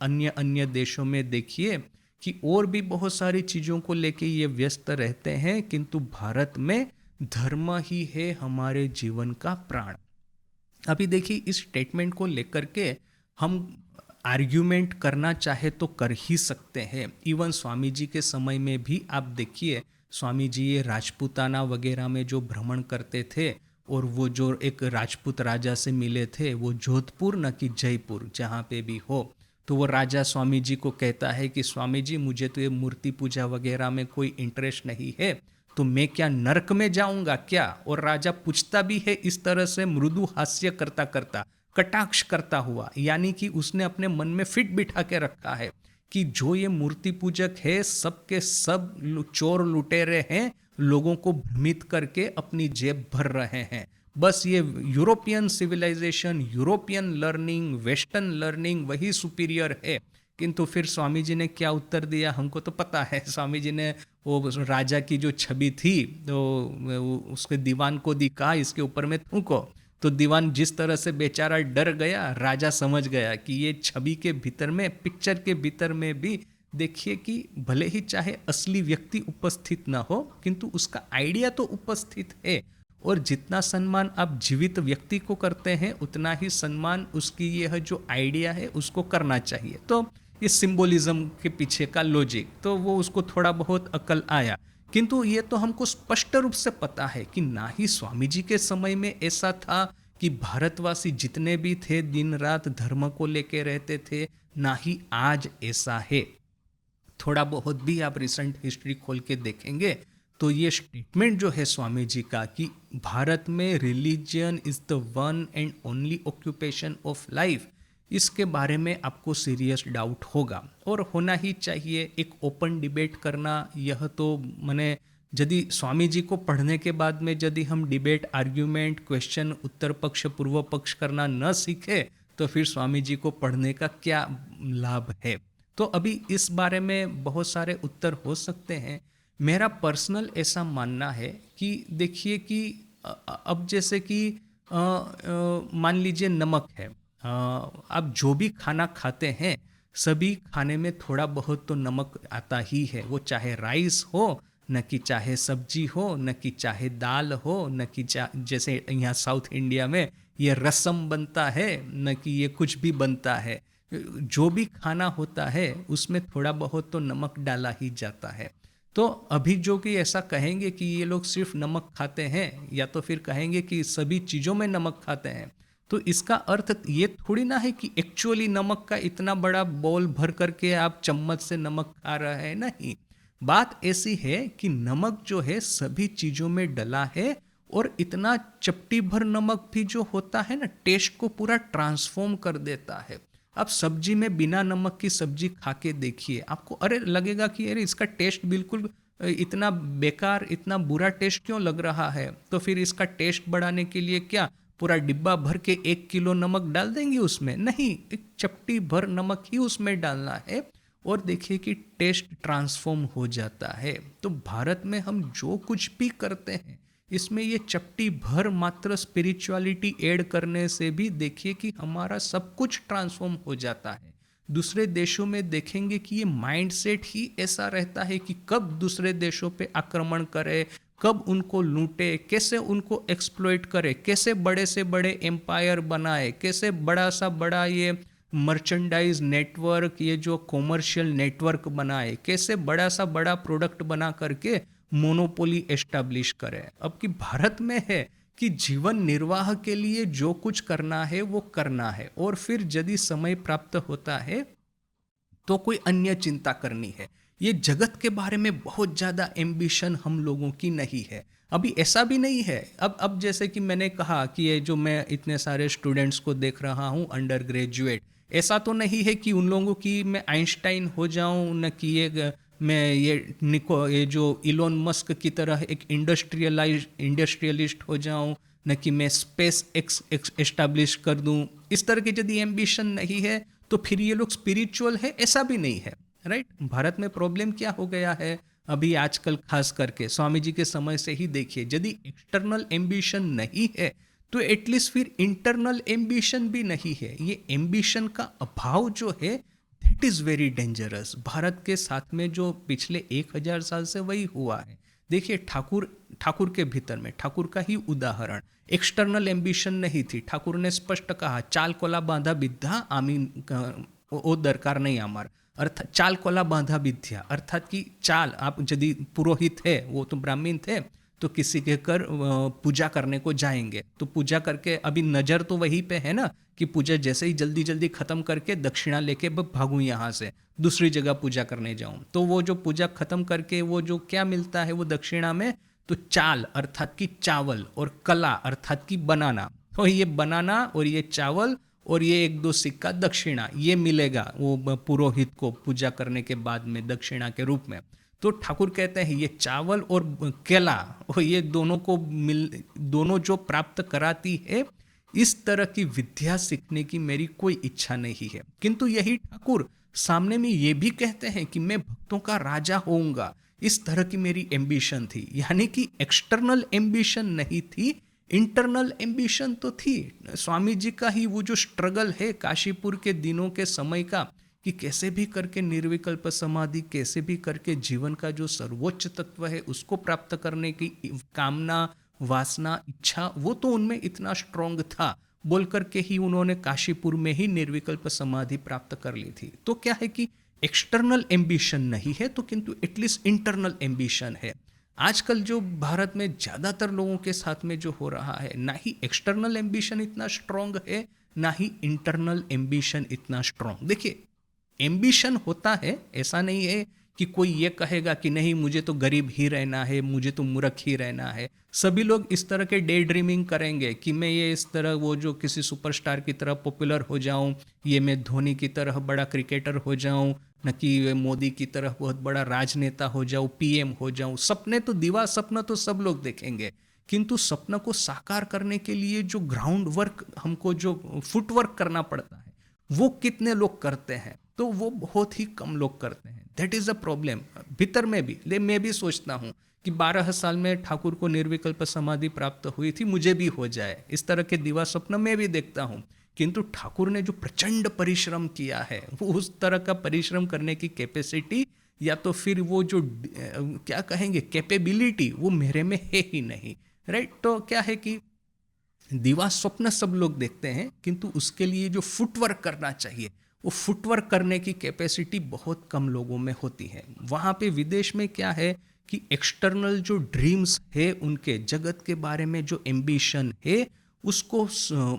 अन्य अन्य देशों में देखिए कि और भी बहुत सारी चीज़ों को लेके ये व्यस्त रहते हैं, किंतु भारत में धर्म ही है हमारे जीवन का प्राण। अभी देखिए इस स्टेटमेंट को लेकर के हम आर्ग्यूमेंट करना चाहे तो कर ही सकते हैं। इवन स्वामी जी के समय में भी आप देखिए, स्वामी जी ये राजपूताना वगैरह में जो भ्रमण करते थे और वो जो एक राजपूत राजा से मिले थे, वो जोधपुर न कि जयपुर जहाँ पे भी हो, तो वो राजा स्वामी जी को कहता है कि स्वामी जी मुझे तो ये मूर्ति पूजा वगैरह में कोई इंटरेस्ट नहीं है, तो मैं क्या नरक में जाऊंगा क्या? और राजा पूछता भी है इस तरह से मृदु हास्य करता करता, कटाक्ष करता हुआ, यानी कि उसने अपने मन में फिट बिठा के रखा है कि जो ये मूर्ति पूजक है सब के सब चोर लुटेरे हैं, लोगों को भ्रमित करके अपनी जेब भर रहे हैं। बस ये European civilization, European learning, western learning वही सुपीरियर है। किंतु फिर स्वामी जी ने क्या उत्तर दिया हमको तो पता है। स्वामी जी ने वो राजा की जो छवि थी तो उसके दीवान को दिखा, इसके ऊपर में थूको। तो दीवान जिस तरह से बेचारा डर गया, राजा समझ गया कि ये छवि के भीतर में, पिक्चर के भीतर में भी देखिए कि भले ही चाहे असली व्यक्ति उपस्थित ना हो, किंतु उसका आइडिया तो उपस्थित है। और जितना सम्मान आप जीवित व्यक्ति को करते हैं उतना ही सम्मान उसकी यह जो आइडिया है उसको करना चाहिए। तो ये सिंबोलिज्म के पीछे का लॉजिक, तो वो उसको थोड़ा बहुत अकल आया। किंतु ये तो हमको स्पष्ट रूप से पता है कि ना ही स्वामी जी के समय में ऐसा था कि भारतवासी जितने भी थे दिन रात धर्म को लेके रहते थे, ना ही आज ऐसा है। थोड़ा बहुत भी आप रिसेंट हिस्ट्री खोल के देखेंगे तो ये स्टेटमेंट जो है स्वामी जी का कि भारत में religion is the one and only occupation of life, इसके बारे में आपको सीरियस डाउट होगा और होना ही चाहिए। एक ओपन डिबेट करना, यह तो मैंने यदि स्वामी जी को पढ़ने के बाद में यदि हम डिबेट, आर्ग्यूमेंट, क्वेश्चन, उत्तर पक्ष पूर्व पक्ष करना न सीखे तो फिर स्वामी जी को पढ़ने का क्या लाभ है? तो अभी इस बारे में बहुत सारे उत्तर हो सकते हैं। मेरा पर्सनल ऐसा मानना है कि देखिए कि अब जैसे कि मान लीजिए नमक है, आप जो भी खाना खाते हैं सभी खाने में थोड़ा बहुत तो नमक आता ही है। वो चाहे राइस हो, न कि चाहे सब्जी हो, न कि चाहे दाल हो, न कि जैसे यहाँ साउथ इंडिया में ये रसम बनता है, न कि ये कुछ भी बनता है। जो भी खाना होता है उसमें थोड़ा बहुत तो नमक डाला ही जाता है। तो अभी जो कि ऐसा कहेंगे कि ये लोग सिर्फ नमक खाते हैं या तो फिर कहेंगे कि सभी चीज़ों में नमक खाते हैं, तो इसका अर्थ ये थोड़ी ना है कि एक्चुअली नमक का इतना बड़ा बोल भर करके आप चम्मच से नमक खा रहे हैं। नहीं, बात ऐसी है कि नमक जो है सभी चीज़ों में डला है और इतना चपटी भर नमक भी जो होता है ना, टेस्ट को पूरा ट्रांसफॉर्म कर देता है। आप सब्जी में बिना नमक की सब्जी खा के देखिए, आपको अरे लगेगा कि अरे इसका टेस्ट बिल्कुल इतना बेकार, इतना बुरा टेस्ट क्यों लग रहा है। तो फिर इसका टेस्ट बढ़ाने के लिए क्या पूरा डिब्बा भर के 1 किलो नमक डाल देंगे उसमें? नहीं, एक चपटी भर नमक ही उसमें डालना है और देखिए कि टेस्ट ट्रांसफॉर्म हो जाता है। तो भारत में हम जो कुछ भी करते हैं इसमें ये चपटी भर मात्र स्पिरिचुअलिटी ऐड करने से भी देखिए कि हमारा सब कुछ ट्रांसफॉर्म हो जाता है। दूसरे देशों में देखेंगे कि ये माइंडसेट ही ऐसा रहता है कि कब दूसरे देशों पे आक्रमण करे, कब उनको लूटे, कैसे उनको एक्सप्लॉइट करे, कैसे बड़े से बड़े एम्पायर बनाए, कैसे बड़ा सा बड़ा ये मर्चेंडाइज नेटवर्क, ये जो कॉमर्शियल नेटवर्क बनाए, कैसे बड़ा सा बड़ा प्रोडक्ट बना करके मोनोपोली एस्टैब्लिश करे। अब कि भारत में है कि जीवन निर्वाह के लिए जो कुछ करना है वो करना है, और फिर यदि समय प्राप्त होता है तो कोई अन्य चिंता करनी है। ये जगत के बारे में बहुत ज़्यादा एम्बिशन हम लोगों की नहीं है। अभी ऐसा भी नहीं है। अब जैसे कि मैंने कहा कि ये जो मैं इतने सारे स्टूडेंट्स को देख रहा हूँ अंडर ग्रेजुएट, ऐसा तो नहीं है कि उन लोगों की मैं आइंस्टाइन हो जाऊँ, न कि मैं ये जो इलोन मस्क की तरह एक इंडस्ट्रियलिस्ट हो जाऊँ, न कि मैं स्पेस एक्स एस्टैब्लिश कर दूँ। इस तरह की यदि एम्बिशन नहीं है तो फिर ये लोग स्पिरिचुअल है, ऐसा भी नहीं है। राइट। भारत में प्रॉब्लम क्या हो गया है अभी आजकल, खास करके स्वामी जी के समय से ही देखिए, यदि एक्सटर्नल एम्बिशन नहीं है तो एटलीस्ट फिर इंटरनल एम्बिशन भी नहीं है। ये एम्बिशन का अभाव जो है that is very dangerous. Bharat के साथ में जो पिछले 1000 साल से वही हुआ है। देखिए ठाकुर के भीतर में, ठाकुर का ही उदाहरण, एक्सटर्नल एम्बिशन नहीं थी। ठाकुर ने स्पष्ट कहा, चाल कोला बांधा विद्या आमीन वो दरकार नहीं हमार, अर्थात चाल कोला बांधा विद्या, अर्थात कि चाल, आप यदि पुरोहित है, वो तो ब्राह्मण थे, तो किसी के कर पूजा करने को जाएंगे तो पूजा करके, अभी नज़र तो वहीं पे है ना कि पूजा जैसे ही जल्दी जल्दी खत्म करके दक्षिणा लेके भागूं यहाँ से, दूसरी जगह पूजा करने जाऊं, तो वो जो पूजा खत्म करके वो जो क्या मिलता है वो दक्षिणा में, तो चाल अर्थात कि चावल, और कला अर्थात कि बनाना। तो ये बनाना और ये चावल और ये 1-2 सिक्का दक्षिणा, ये मिलेगा वो पुरोहित को पूजा करने के बाद में दक्षिणा के रूप में। तो ठाकुर कहते हैं ये चावल और केला, और ये दोनों जो प्राप्त कराती है, इस तरह की विद्या सीखने की मेरी कोई इच्छा नहीं है। किंतु यही ठाकुर सामने में ये भी कहते हैं कि मैं भक्तों का राजा होऊंगा, इस तरह की मेरी एम्बिशन थी। यानी कि एक्सटर्नल एम्बिशन नहीं थी, इंटरनल एम्बिशन तो थी। स्वामी जी का ही वो जो स्ट्रगल है काशीपुर के दिनों के समय का, कि कैसे भी करके निर्विकल्प समाधि, कैसे भी करके जीवन का जो सर्वोच्च तत्व है उसको प्राप्त करने की कामना, वासना, इच्छा, वो तो उनमें इतना स्ट्रांग था, बोल करके ही उन्होंने काशीपुर में ही निर्विकल्प समाधि प्राप्त कर ली थी। तो क्या है कि एक्सटर्नल एम्बिशन नहीं है तो किंतु एटलीस्ट इंटरनल एम्बिशन है। आजकल जो भारत में ज़्यादातर लोगों के साथ में जो हो रहा है, ना ही एक्सटर्नल एम्बिशन इतना स्ट्रांग है, ना ही इंटरनल एम्बिशन इतना स्ट्रांग। देखिए एम्बिशन होता है, ऐसा नहीं है कि कोई ये कहेगा कि नहीं मुझे तो गरीब ही रहना है, मुझे तो मूर्ख ही रहना है। सभी लोग इस तरह के डे ड्रीमिंग करेंगे कि मैं ये इस तरह वो जो किसी सुपरस्टार की तरह पॉपुलर हो जाऊं, ये मैं धोनी की तरह बड़ा क्रिकेटर हो जाऊं, न कि मोदी की तरह बहुत बड़ा राजनेता हो जाऊं, पीएम हो जाऊं। सपने तो दिवा सपना तो सब लोग देखेंगे, किंतु सपना को साकार करने के लिए जो ग्राउंड वर्क, हमको जो फुटवर्क करना पड़ता है, वो कितने लोग करते हैं? तो वो बहुत ही कम लोग करते हैं। दैट इज़ अ प्रॉब्लम भीतर में भी। ले मैं भी सोचता हूँ कि 12 साल में ठाकुर को निर्विकल्प समाधि प्राप्त हुई थी, मुझे भी हो जाए, इस तरह के दिवा स्वप्न मैं भी देखता हूँ। किंतु ठाकुर ने जो प्रचंड परिश्रम किया है, वो उस तरह का परिश्रम करने की कैपेसिटी या तो फिर वो जो क्या कहेंगे कैपेबिलिटी, वो मेरे में है ही नहीं। राइट। तो क्या है कि दिवा स्वप्न सब लोग देखते हैं, किंतु उसके लिए जो फुटवर्क करना चाहिए, वो फुटवर्क करने की कैपेसिटी बहुत कम लोगों में होती है। वहाँ पे विदेश में क्या है कि एक्सटर्नल जो ड्रीम्स है, उनके जगत के बारे में जो एम्बिशन है, उसको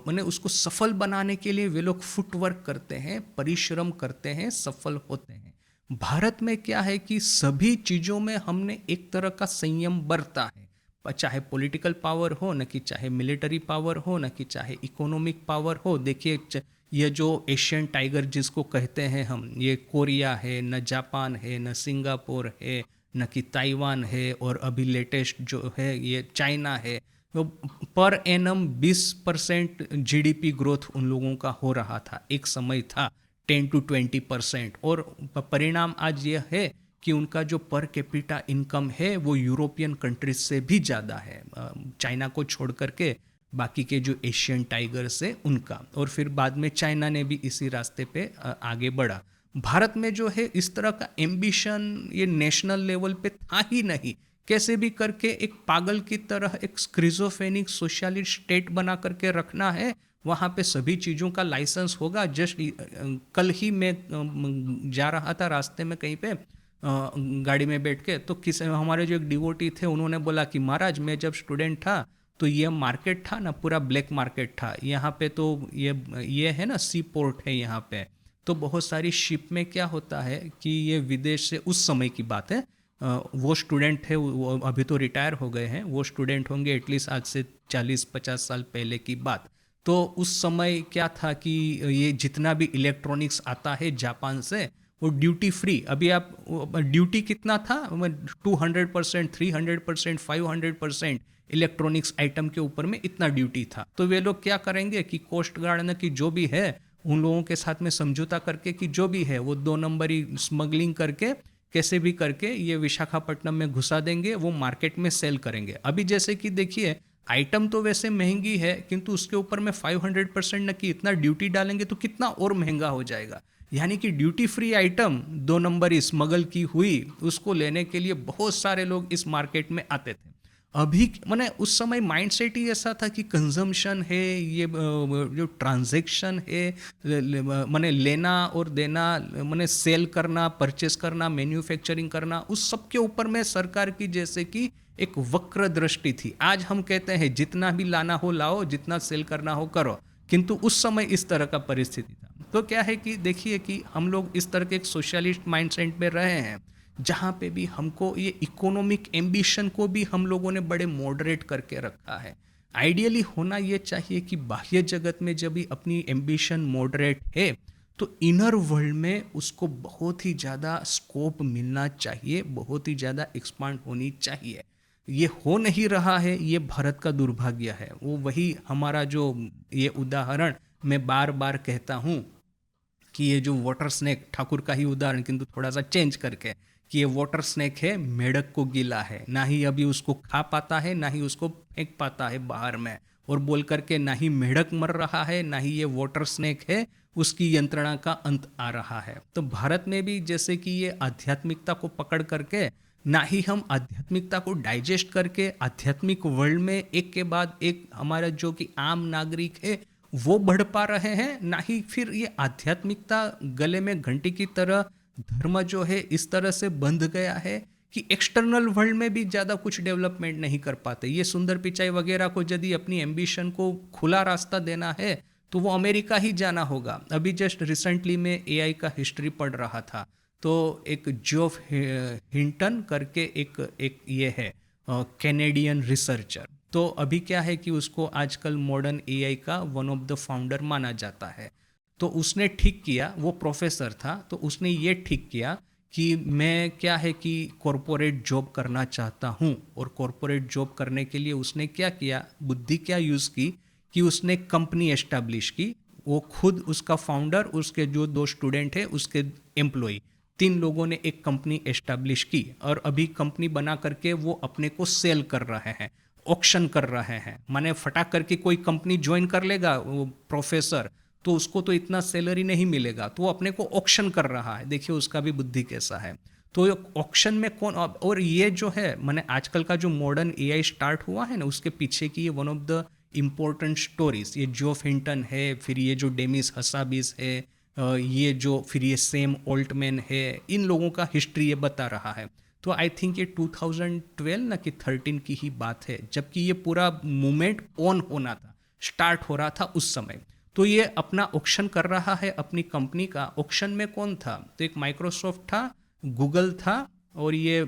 माने उसको सफल बनाने के लिए वे लोग फुटवर्क करते हैं, परिश्रम करते हैं, सफल होते हैं। भारत में क्या है कि सभी चीज़ों में हमने एक तरह का संयम बरता है, चाहे पॉलिटिकल पावर हो, न कि चाहे मिलिट्री पावर हो, न कि चाहे इकोनॉमिक पावर हो। देखिए ये जो एशियन टाइगर जिसको कहते हैं हम, ये कोरिया है, न जापान है, न सिंगापुर है, न कि ताइवान है, और अभी लेटेस्ट जो है ये चाइना है। तो पर एनम 20% जीडीपी ग्रोथ उन लोगों का हो रहा था, एक समय था 10 to 20%। और परिणाम आज ये है कि उनका जो पर कैपिटा इनकम है वो यूरोपियन कंट्रीज से भी ज़्यादा है, चाइना को छोड़ करके बाकी के जो एशियन टाइगर्स है उनका। और फिर बाद में चाइना ने भी इसी रास्ते पे आगे बढ़ा। भारत में जो है इस तरह का एम्बिशन ये नेशनल लेवल पे था ही नहीं। कैसे भी करके एक पागल की तरह एक स्क्रिजोफेनिक सोशलिस्ट स्टेट बना करके रखना है, वहाँ पे सभी चीज़ों का लाइसेंस होगा। जस्ट कल ही मैं जा रहा था रास्ते में कहीं पे गाड़ी में बैठ के, तो किसी हमारे जो एक डिवोटी थे उन्होंने बोला कि महाराज मैं जब स्टूडेंट था तो ये मार्केट था ना, पूरा ब्लैक मार्केट था यहाँ पे। तो ये है ना सी पोर्ट है यहाँ पे, तो बहुत सारी शिप में क्या होता है कि ये विदेश से, उस समय की बात है, वो स्टूडेंट थे, वो अभी तो रिटायर हो गए हैं, वो स्टूडेंट होंगे एटलीस्ट आज से 40-50 साल पहले की बात। तो उस समय क्या था कि ये जितना भी इलेक्ट्रॉनिक्स आता है जापान से वो ड्यूटी फ्री। अभी आप ड्यूटी कितना था, 200%, 300%, 500% इलेक्ट्रॉनिक्स आइटम के ऊपर में इतना ड्यूटी था। तो वे लोग क्या करेंगे कि कोस्ट गार्ड ने कि जो भी है उन लोगों के साथ में समझौता करके कि जो भी है वो 2 नंबरी स्मगलिंग करके कैसे भी करके ये विशाखापट्टनम में घुसा देंगे, वो मार्केट में सेल करेंगे। अभी जैसे कि देखिए आइटम तो वैसे महंगी है, किंतु उसके ऊपर में 500% न कि इतना ड्यूटी डालेंगे तो कितना और महंगा हो जाएगा। यानी कि duty free item 2 number smuggle की हुई, उसको लेने के लिए बहुत सारे लोग इस मार्केट में आते थे। अभी मैंने उस समय माइंडसेट ही ऐसा था कि कंजम्पशन है, ये जो ट्रांजैक्शन है, मैंने लेना और देना, मैंने सेल करना, परचेस करना, मैन्युफैक्चरिंग करना, उस सब के ऊपर में सरकार की जैसे कि एक वक्र दृष्टि थी। आज हम कहते हैं जितना भी लाना हो लाओ, जितना सेल करना हो करो, किंतु उस समय इस तरह का परिस्थिति था। तो क्या है कि देखिए कि हम लोग इस तरह के एक सोशलिस्ट माइंडसेट में रहे हैं, जहाँ पे भी हमको ये इकोनॉमिक एम्बिशन को भी हम लोगों ने बड़े मॉडरेट करके रखा है। आइडियली होना ये चाहिए कि बाह्य जगत में जब भी अपनी एम्बिशन मॉडरेट है तो इनर वर्ल्ड में उसको बहुत ही ज़्यादा स्कोप मिलना चाहिए, बहुत ही ज़्यादा एक्सपांड होनी चाहिए। ये हो नहीं रहा है, ये भारत का दुर्भाग्य है। वो वही हमारा जो ये उदाहरण मैं बार बार कहता हूँ कि ये जो वाटर स्नेक, ठाकुर का ही उदाहरण किंतु थोड़ा सा चेंज करके, कि ये वाटर स्नेक है, मेढक को गिला है, ना ही अभी उसको खा पाता है, ना ही उसको फेंक पाता है बाहर में, और बोल करके ना ही मेढक मर रहा है, ना ही ये वाटर स्नेक है उसकी यंत्रणा का अंत आ रहा है। तो भारत में भी जैसे कि ये आध्यात्मिकता को पकड़ करके, ना ही हम आध्यात्मिकता को डाइजेस्ट करके आध्यात्मिक वर्ल्ड में एक के बाद एक हमारा जो कि आम नागरिक है वो बढ़ पा रहे हैं, ना ही फिर ये आध्यात्मिकता गले में घंटी की तरह धर्म जो है इस तरह से बंध गया है कि एक्सटर्नल वर्ल्ड में भी ज़्यादा कुछ डेवलपमेंट नहीं कर पाते। ये सुंदर पिचाई वगैरह को यदि अपनी एम्बिशन को खुला रास्ता देना है तो वो अमेरिका ही जाना होगा। अभी जस्ट रिसेंटली में एआई का हिस्ट्री पढ़ रहा था, तो एक जोफ हिंटन करके एक ये है कैनेडियन रिसर्चर। तो अभी क्या है कि उसको आजकल मॉडर्न एआई का वन ऑफ द फाउंडर माना जाता है। तो उसने ठीक किया, वो प्रोफेसर था, तो उसने ये ठीक किया कि मैं क्या है कि कॉरपोरेट जॉब करना चाहता हूँ। और कॉरपोरेट जॉब करने के लिए उसने क्या किया, बुद्धि क्या यूज़ की कि उसने कंपनी एस्टैब्लिश की। वो खुद उसका फाउंडर, उसके जो 2 स्टूडेंट है, उसके एम्प्लॉय, 3 लोगों ने एक कंपनी एस्टैब्लिश की। और अभी कंपनी बना करके वो अपने को सेल कर रहे हैं, ऑक्शन कर रहे हैं। माने फटाक करके कोई कंपनी ज्वाइन कर लेगा वो प्रोफेसर, तो उसको तो इतना सैलरी नहीं मिलेगा, तो वो अपने को ऑक्शन कर रहा है। देखिए उसका भी बुद्धि कैसा है। तो ऑक्शन में कौन, और ये जो है माने आजकल का जो मॉडर्न एआई स्टार्ट हुआ है ना, उसके पीछे की ये one of the important stories, ये जोफ हिंटन है, फिर ये जो डेमिस हसाबिस है, ये जो फिर ये सैम ऑल्टमैन है, इन लोगों का हिस्ट्री ये बता रहा है। तो आई थिंक ये 2012 ना कि 13 की ही बात है, जबकि ये पूरा मूवमेंट ऑन होना था, स्टार्ट हो रहा था उस समय। तो ये अपना ऑक्शन कर रहा है अपनी कंपनी का। ऑक्शन में कौन था, तो एक माइक्रोसॉफ्ट था, गूगल था, और ये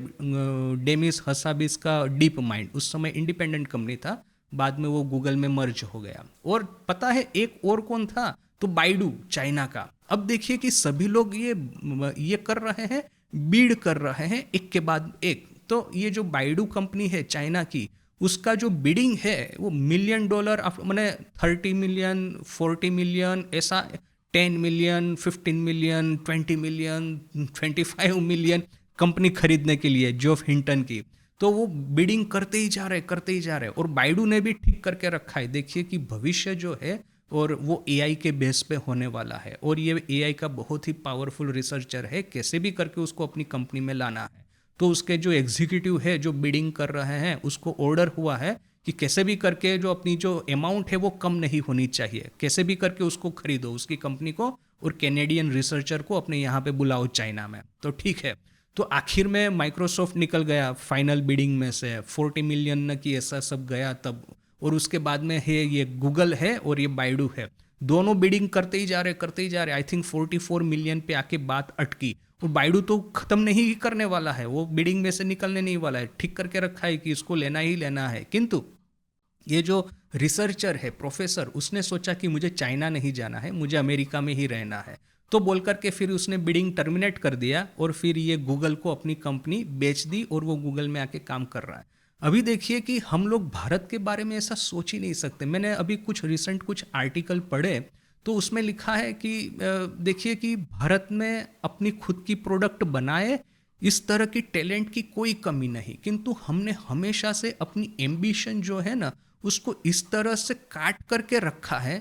डेमिस हसाबिस का डीप माइंड, उस समय इंडिपेंडेंट कंपनी था, बाद में वो गूगल में मर्ज हो गया। और पता है एक और कौन था, तो बाइडू, चाइना का। अब देखिए कि सभी लोग ये कर रहे हैं, बीड कर रहे हैं एक के बाद एक। तो ये जो बाइडू कंपनी है चाइना की, उसका जो बिडिंग है वो $1 मिलियन, मैंने 30 मिलियन, 40 मिलियन, ऐसा 10 million, 15 million, 20 million, 25 million company खरीदने के लिए जेफ हिंटन की। तो वो बिडिंग करते ही जा रहे और बाइडू ने भी ठीक करके रखा है। देखिए कि भविष्य जो है और वो एआई के बेस पे होने वाला है, और ये एआई का बहुत ही पावरफुल रिसर्चर है, कैसे भी करके उसको अपनी कंपनी में लाना है। तो उसके जो एग्जीक्यूटिव है जो बिडिंग कर रहे हैं, उसको ऑर्डर हुआ है कि कैसे भी करके जो अपनी जो अमाउंट है वो कम नहीं होनी चाहिए, कैसे भी करके उसको खरीदो उसकी कंपनी को, और कैनेडियन रिसर्चर को अपने यहाँ पे बुलाओ चाइना में। तो ठीक है, तो आखिर में माइक्रोसॉफ्ट निकल गया फाइनल बिडिंग में से, 40 मिलियन न कि ऐसा सब गया तब। और उसके बाद में है ये गूगल है और ये बाइडू है, दोनों बिडिंग करते ही जा रहे। आई थिंक 44 मिलियन पे आके बात अटकी, और बाइडू तो खत्म नहीं करने वाला है, वो बिडिंग में से निकलने नहीं वाला है, ठीक करके रखा है कि इसको लेना ही लेना है। किंतु ये जो रिसर्चर है, प्रोफेसर, उसने सोचा कि मुझे चाइना नहीं जाना है, मुझे अमेरिका में ही रहना है। तो बोल करके फिर उसने बिडिंग टर्मिनेट कर दिया, और फिर ये गूगल को अपनी कंपनी बेच दी, और वो गूगल में आके काम कर रहा है। अभी देखिए कि हम लोग भारत के बारे में ऐसा सोच ही नहीं सकते। मैंने अभी कुछ रिसेंट कुछ आर्टिकल पढ़े, तो उसमें लिखा है कि देखिए कि भारत में अपनी खुद की प्रोडक्ट बनाए, इस तरह की टैलेंट की कोई कमी नहीं, किंतु हमने हमेशा से अपनी एम्बिशन जो है ना उसको इस तरह से काट करके रखा है,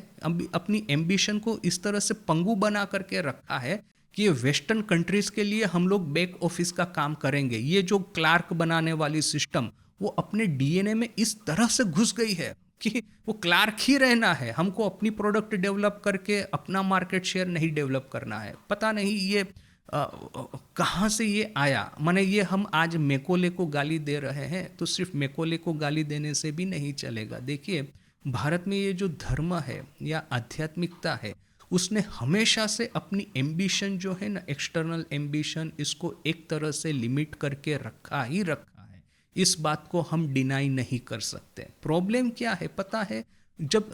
अपनी एम्बिशन को इस तरह से पंगु बना करके रखा है कि ये वेस्टर्न कंट्रीज के लिए हम लोग बैक ऑफिस का काम करेंगे। ये जो क्लार्क बनाने वाली सिस्टम वो अपने डीएनए में इस तरह से घुस गई है कि वो क्लार्क ही रहना है, हमको अपनी प्रोडक्ट डेवलप करके अपना मार्केट शेयर नहीं डेवलप करना है। पता नहीं ये कहाँ से ये आया। माने ये हम आज मैकोले को गाली दे रहे हैं, तो सिर्फ मैकोले को गाली देने से भी नहीं चलेगा। देखिए भारत में ये जो धर्म है या आध्यात्मिकता है, उसने हमेशा से अपनी एम्बिशन जो है ना, एक्सटर्नल एम्बिशन, इसको एक तरह से लिमिट करके रखा ही रखा है। इस बात को हम डिनाई नहीं कर सकते। प्रॉब्लम क्या है पता है, जब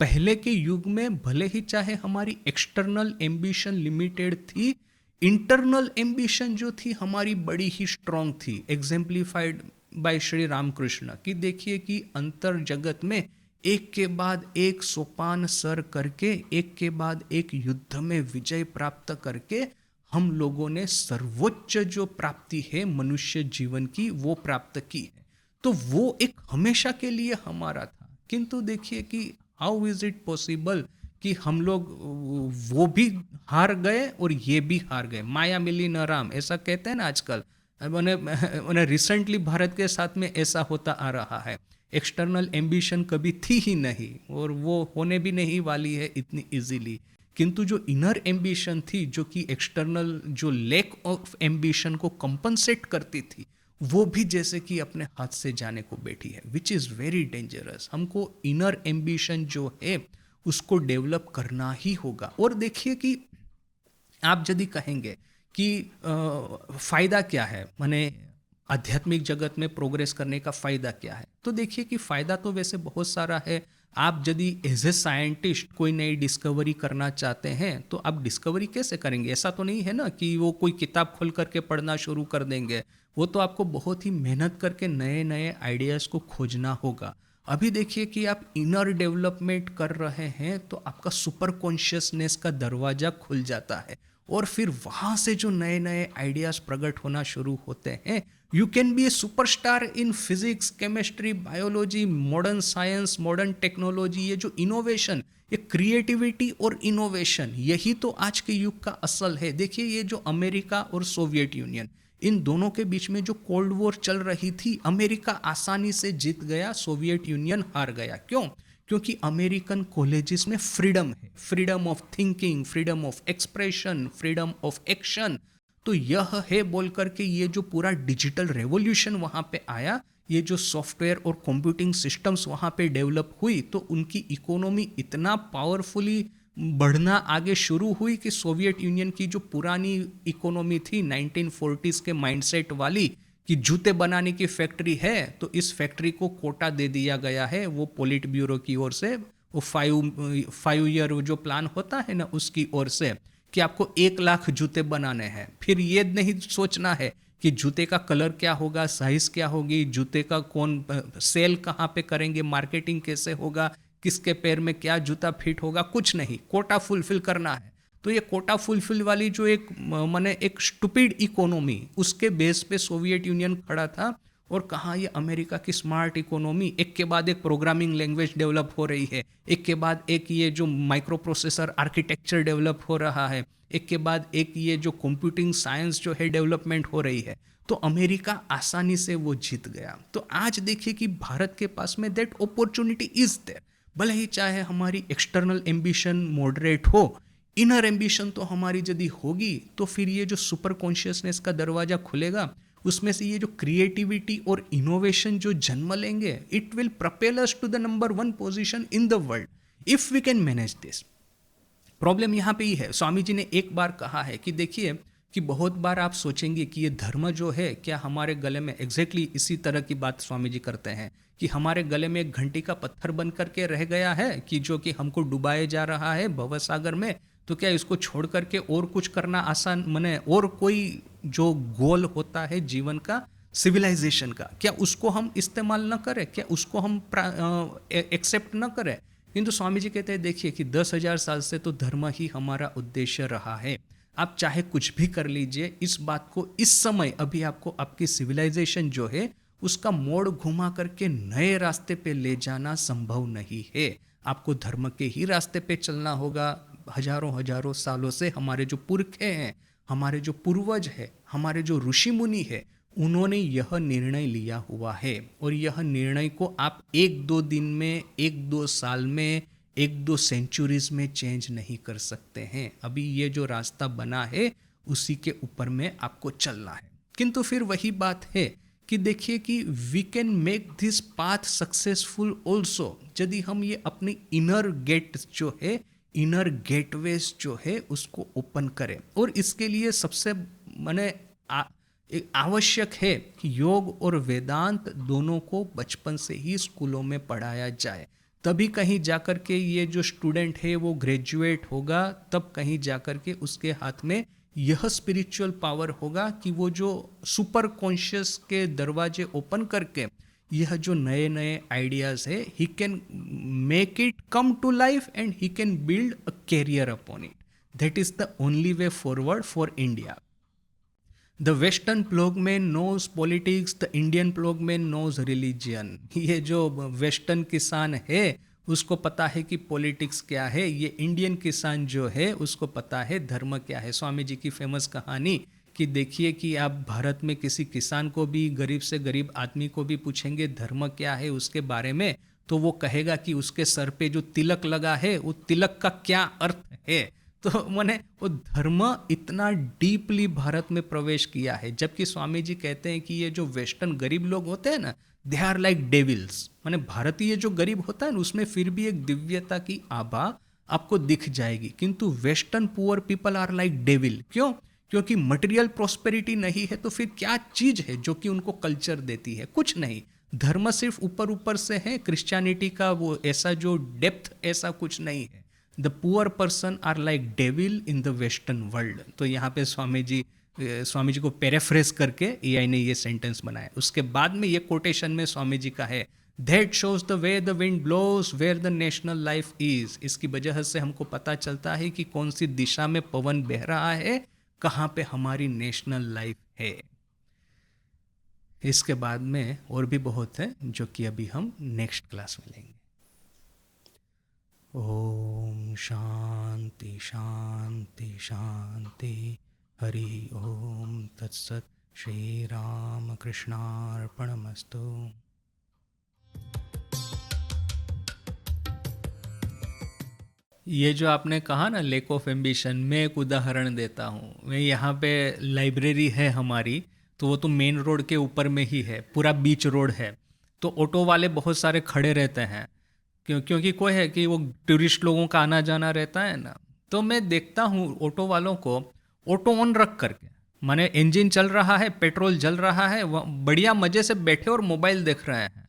पहले के युग में भले ही चाहे हमारी एक्सटर्नल एम्बिशन लिमिटेड थी, इंटरनल एम्बिशन जो थी हमारी बड़ी ही स्ट्रांग थी, एग्जेम्पलीफाइड बाय श्री रामकृष्ण। कि देखिए कि अंतर जगत में एक के बाद एक सोपान सर करके, एक के बाद एक युद्ध में विजय प्राप्त करके हम लोगों ने सर्वोच्च जो प्राप्ति है मनुष्य जीवन की वो प्राप्त की है। तो वो एक हमेशा के लिए हमारा था। किंतु देखिए कि हाउ इज इट पॉसिबल कि हम लोग वो भी हार गए और ये भी हार गए। माया मिली न राम, ऐसा कहते हैं ना आजकल। मैंने रिसेंटली भारत के साथ में ऐसा होता आ रहा है। एक्सटर्नल एम्बिशन कभी थी ही नहीं, और वो होने भी नहीं वाली है इतनी इजीली। किंतु जो इनर एम्बिशन थी, जो कि एक्सटर्नल जो लैक ऑफ एम्बिशन को कंपनसेट करती थी, वो भी जैसे कि अपने हाथ से जाने को बैठी है, विच इज़ वेरी डेंजरस। हमको इनर एम्बिशन जो है उसको डेवलप करना ही होगा। और देखिए कि आप यदि कहेंगे कि फ़ायदा क्या है, माने आध्यात्मिक जगत में प्रोग्रेस करने का फ़ायदा क्या है, तो देखिए कि फ़ायदा तो वैसे बहुत सारा है। आप यदि एज ए साइंटिस्ट कोई नई डिस्कवरी करना चाहते हैं, तो आप डिस्कवरी कैसे करेंगे? ऐसा तो नहीं है ना कि वो कोई किताब खोल करके पढ़ना शुरू कर देंगे। वो तो आपको बहुत ही मेहनत करके नए नए आइडियाज़ को खोजना होगा। अभी देखिए कि आप इनर डेवलपमेंट कर रहे हैं, तो आपका सुपर कॉन्शियसनेस का दरवाज़ा खुल जाता है, और फिर वहाँ से जो नए नए आइडियाज़ प्रकट होना शुरू होते हैं। You can be A superstar in physics, chemistry, biology, modern science, modern technology. ये जो इनोवेशन, ये क्रिएटिविटी और इनोवेशन, यही तो आज के युग का असल है। देखिए ये जो अमेरिका और सोवियत यूनियन, इन दोनों के बीच में जो कोल्ड वॉर चल रही थी, अमेरिका आसानी से जीत गया, सोवियत यूनियन हार गया। क्यों? क्योंकि अमेरिकन कॉलेजेस में फ्रीडम है, freedom of thinking, freedom of expression, freedom of action. तो यह है बोल करके ये जो पूरा डिजिटल रेवोल्यूशन वहाँ पे आया, ये जो सॉफ्टवेयर और कंप्यूटिंग सिस्टम्स वहाँ पे डेवलप हुई, तो उनकी इकोनॉमी इतना पावरफुली बढ़ना आगे शुरू हुई कि सोवियत यूनियन की जो पुरानी इकोनॉमी थी 1940s के माइंडसेट वाली, कि जूते बनाने की फैक्ट्री है तो इस फैक्ट्री को कोटा दे दिया गया है वो पोलिट ब्यूरो की ओर से, वो 5 ईयर जो प्लान होता है ना उसकी ओर से, कि आपको 1 लाख जूते बनाने हैं। फिर ये नहीं सोचना है कि जूते का कलर क्या होगा, साइज क्या होगी, जूते का कौन सेल कहाँ पे करेंगे, मार्केटिंग कैसे होगा, किसके पैर में क्या जूता फिट होगा, कुछ नहीं, कोटा फुलफिल करना है। तो ये कोटा फुलफिल वाली जो एक माने एक स्टूपिड इकोनॉमी, उसके बेस पे सोवियत यूनियन खड़ा था। और कहाँ ये अमेरिका की स्मार्ट इकोनॉमी, एक के बाद एक प्रोग्रामिंग लैंग्वेज डेवलप हो रही है, एक के बाद एक ये जो माइक्रो प्रोसेसर आर्किटेक्चर डेवलप हो रहा है, एक के बाद एक ये जो कंप्यूटिंग साइंस जो है डेवलपमेंट हो रही है, तो अमेरिका आसानी से वो जीत गया। तो आज देखिए कि भारत के पास में दैट अपॉर्चुनिटी इज देयर। भले ही चाहे हमारी एक्सटर्नल एम्बिशन मॉडरेट हो, इनर एम्बिशन तो हमारी यदि होगी तो फिर ये जो सुपर कॉन्शियसनेस का दरवाजा खुलेगा, उसमें से ये जो क्रिएटिविटी और इनोवेशन जो जन्म लेंगे, it will propel us to the number 1 position in the world if we can manage this. Problem यहाँ पे ही है। स्वामी जी ने एक बार कहा है कि देखिए कि बहुत बार आप सोचेंगे कि ये धर्म जो है क्या हमारे गले में, एग्जैक्टली इसी तरह की बात स्वामी जी करते हैं कि हमारे गले में एक घंटी का पत्थर बन करके रह गया है कि जो कि हमको डुबाए जा रहा है भवसागर में, तो क्या इसको छोड़ करके और कुछ करना आसान मने, और कोई जो गोल होता है जीवन का, सिविलाइजेशन का, क्या उसको हम इस्तेमाल न करें, क्या उसको हम एक्सेप्ट न करें? किंतु स्वामी जी कहते हैं देखिए कि 10,000 साल से तो धर्म ही हमारा उद्देश्य रहा है। आप चाहे कुछ भी कर लीजिए, इस बात को इस समय अभी आपको आपकी सिविलाइजेशन जो है उसका मोड़ घुमा करके नए रास्ते पे ले जाना संभव नहीं है। आपको धर्म के ही रास्ते पे चलना होगा। हजारों हजारों सालों से हमारे जो पुरखे हैं, हमारे जो पूर्वज है, हमारे जो ऋषि मुनि है, उन्होंने यह निर्णय लिया हुआ है। और यह निर्णय को आप 1-2 दिन में, 1-2 साल में, 1-2 सेंचुरीज में चेंज नहीं कर सकते हैं। अभी ये जो रास्ता बना है उसी के ऊपर में आपको चलना है। किंतु फिर वही बात है कि देखिए कि we can make this path successful also, यदि हम ये अपनी इनर गेट जो है, इनर गेटवेज जो है उसको ओपन करें। और इसके लिए सबसे माने आवश्यक है कि योग और वेदांत दोनों को बचपन से ही स्कूलों में पढ़ाया जाए। तभी कहीं जाकर के ये जो स्टूडेंट है वो ग्रेजुएट होगा, तब कहीं जाकर के उसके हाथ में यह स्पिरिचुअल पावर होगा कि वो जो सुपर कॉन्शियस के दरवाजे ओपन करके यह जो नए नए आइडियाज़ है, he can make it come to life and he can build a career upon it. That is the only way forward for India. The western ploughman knows politics, the Indian ploughman knows religion. ये जो western किसान है उसको पता है कि politics क्या है, ये इंडियन किसान जो है उसको पता है धर्म क्या है। स्वामी जी की फेमस कहानी कि देखिए कि आप भारत में किसी किसान को भी, गरीब से गरीब आदमी को भी पूछेंगे धर्म क्या है उसके बारे में, तो वो कहेगा कि उसके सर पे जो तिलक लगा है वो तिलक का क्या अर्थ है। तो मैंने वो धर्म इतना डीपली भारत में प्रवेश किया है। जबकि स्वामी जी कहते हैं कि ये जो वेस्टर्न गरीब लोग होते हैं ना, दे आर लाइक डेविल्स। माने भारतीय जो गरीब होता है ना उसमें फिर भी एक दिव्यता की आभा आपको दिख जाएगी, किंतु western poor people are like devil. क्यों? क्योंकि मटेरियल प्रॉस्पेरिटी नहीं है, तो फिर क्या चीज है जो कि उनको कल्चर देती है? कुछ नहीं। धर्म सिर्फ ऊपर ऊपर से है, क्रिश्चियनिटी का वो ऐसा जो डेप्थ ऐसा कुछ नहीं है। The poor person are like devil in the western world. तो यहाँ पे स्वामी जी को पैराफ्रेज करके एआई ने ये सेंटेंस बनाया। उसके बाद में ये कोटेशन में स्वामी जी का है, that shows the way the wind blows where the national life is. इसकी वजह से हमको पता चलता है कि कौन सी दिशा में पवन बह रहा है, कहाँ पे हमारी नेशनल लाइफ है। इसके बाद में और भी बहुत है जो कि अभी हम नेक्स्ट क्लास में लेंगे। ओम शांति शांति शांति। हरि ओम तत्सत। श्री राम कृष्णार्पणमस्तु। ये जो आपने कहा ना लैक ऑफ एम्बिशन, मैं एक उदाहरण देता हूँ। मैं यहाँ पे लाइब्रेरी है हमारी, तो वो तो मेन रोड के ऊपर में ही है, पूरा बीच रोड है। तो ऑटो वाले बहुत सारे खड़े रहते हैं, क्योंकि कोई है कि वो टूरिस्ट लोगों का आना जाना रहता है ना। तो मैं देखता हूँ ऑटो वालों को ऑटो ऑन रख करके, माने इंजन चल रहा है, पेट्रोल जल रहा है, बढ़िया मज़े से बैठे और मोबाइल देख रहे हैं।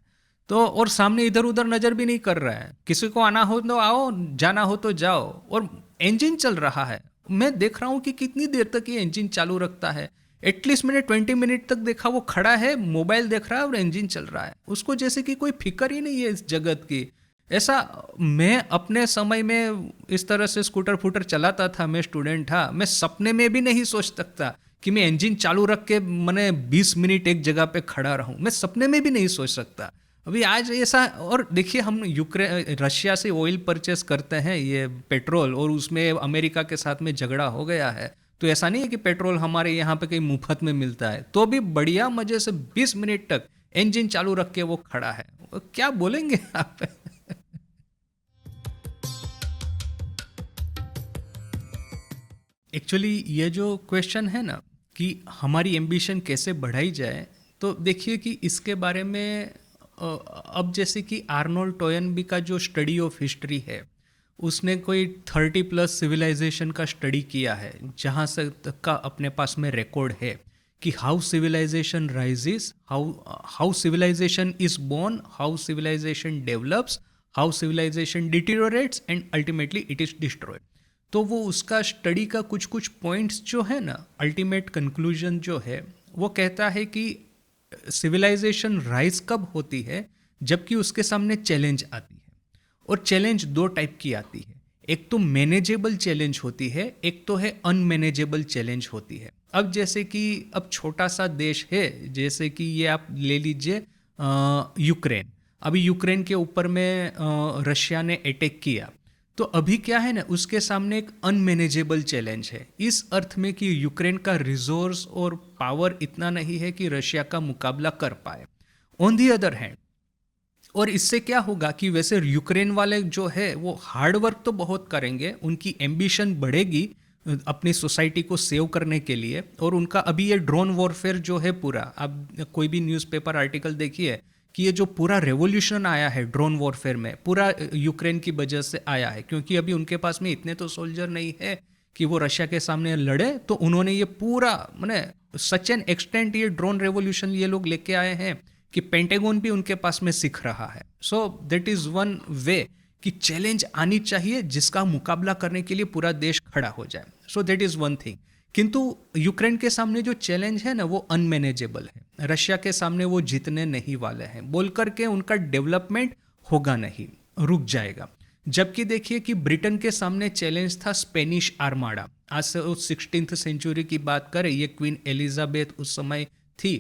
तो और सामने इधर उधर नज़र भी नहीं कर रहा है। किसी को आना हो तो आओ, जाना हो तो जाओ, और इंजन चल रहा है। मैं देख रहा हूँ कि कितनी देर तक ये इंजन चालू रखता है। एटलीस्ट मैंने 20 मिनट तक देखा, वो खड़ा है, मोबाइल देख रहा है और इंजन चल रहा है। उसको जैसे कि कोई फिक्र ही नहीं है इस जगत की। ऐसा मैं अपने समय में इस तरह से स्कूटर फूटर चलाता था, मैं स्टूडेंट था, मैं सपने में भी नहीं सोच सकता कि मैं इंजन चालू रख के मैंने 20 मिनट एक जगह पे खड़ा रहूं, मैं सपने में भी नहीं सोच सकता। अभी आज ऐसा, और देखिए हम यूक्रेन रशिया से ऑयल परचेस करते हैं, ये पेट्रोल, और उसमें अमेरिका के साथ में झगड़ा हो गया है। तो ऐसा नहीं है कि पेट्रोल हमारे यहाँ पे कहीं मुफ्त में मिलता है, तो भी बढ़िया मजे से 20 मिनट तक इंजन चालू रख के वो खड़ा है। क्या बोलेंगे आप? एक्चुअली ये जो क्वेश्चन है ना कि हमारी एम्बिशन कैसे बढ़ाई जाए, तो देखिए कि इसके बारे में अब जैसे कि आर्नोल्ड टोयनबी का जो स्टडी ऑफ हिस्ट्री है, उसने कोई 30+ सिविलाइजेशन का स्टडी किया है, जहाँ से तक का अपने पास में रिकॉर्ड है कि how civilization rises, how civilization is born, how civilization develops, how civilization deteriorates and ultimately it is destroyed. तो वो उसका स्टडी का कुछ कुछ पॉइंट्स जो है ना, अल्टीमेट कंक्लूजन जो है, वो कहता है कि सिविलाइजेशन राइज कब होती है, जबकि उसके सामने चैलेंज आती है। और चैलेंज दो टाइप की आती है, एक तो मैनेजेबल चैलेंज होती है, एक तो है अनमैनेजेबल चैलेंज होती है। अब जैसे कि अब छोटा सा देश है, जैसे कि ये आप ले लीजिए यूक्रेन। अभी यूक्रेन के ऊपर में रशिया ने अटैक किया, तो अभी क्या है ना, उसके सामने एक अनमैनेजेबल चैलेंज है, इस अर्थ में कि यूक्रेन का रिसोर्स और पावर इतना नहीं है कि रशिया का मुकाबला कर पाए। ऑन दी अदर हैंड, और इससे क्या होगा कि वैसे यूक्रेन वाले जो है वो हार्ड वर्क तो बहुत करेंगे, उनकी एम्बिशन बढ़ेगी अपनी सोसाइटी को सेव करने के लिए, और उनका अभी ये ड्रोन वॉरफेयर जो है पूरा, अब कोई भी न्यूज़पेपर आर्टिकल देखिए कि ये जो पूरा रेवोल्यूशन आया है ड्रोन वॉरफेयर में, पूरा यूक्रेन की वजह से आया है, क्योंकि अभी उनके पास में इतने तो सोल्जर नहीं है कि वो रशिया के सामने लड़े। तो उन्होंने ये पूरा मैंने सच एन एक्सटेंट ये ड्रोन रेवोल्यूशन ये लोग लेके आए हैं कि पेंटागन भी उनके पास में सीख रहा है। So that is one way कि चैलेंज आनी चाहिए जिसका मुकाबला करने के लिए पूरा देश खड़ा हो जाए। सो दैट इज वन थिंग। किंतु यूक्रेन के सामने जो चैलेंज है ना, वो अनमैनेजेबल है, रशिया के सामने वो जीतने नहीं वाले हैं, बोल करके उनका डेवलपमेंट होगा नहीं, रुक जाएगा। जबकि देखिए कि ब्रिटेन के सामने चैलेंज था स्पेनिश आर्माडा। आज से उस 16th सेंचुरी की बात करें, ये क्वीन एलिजाबेथ उस समय थी,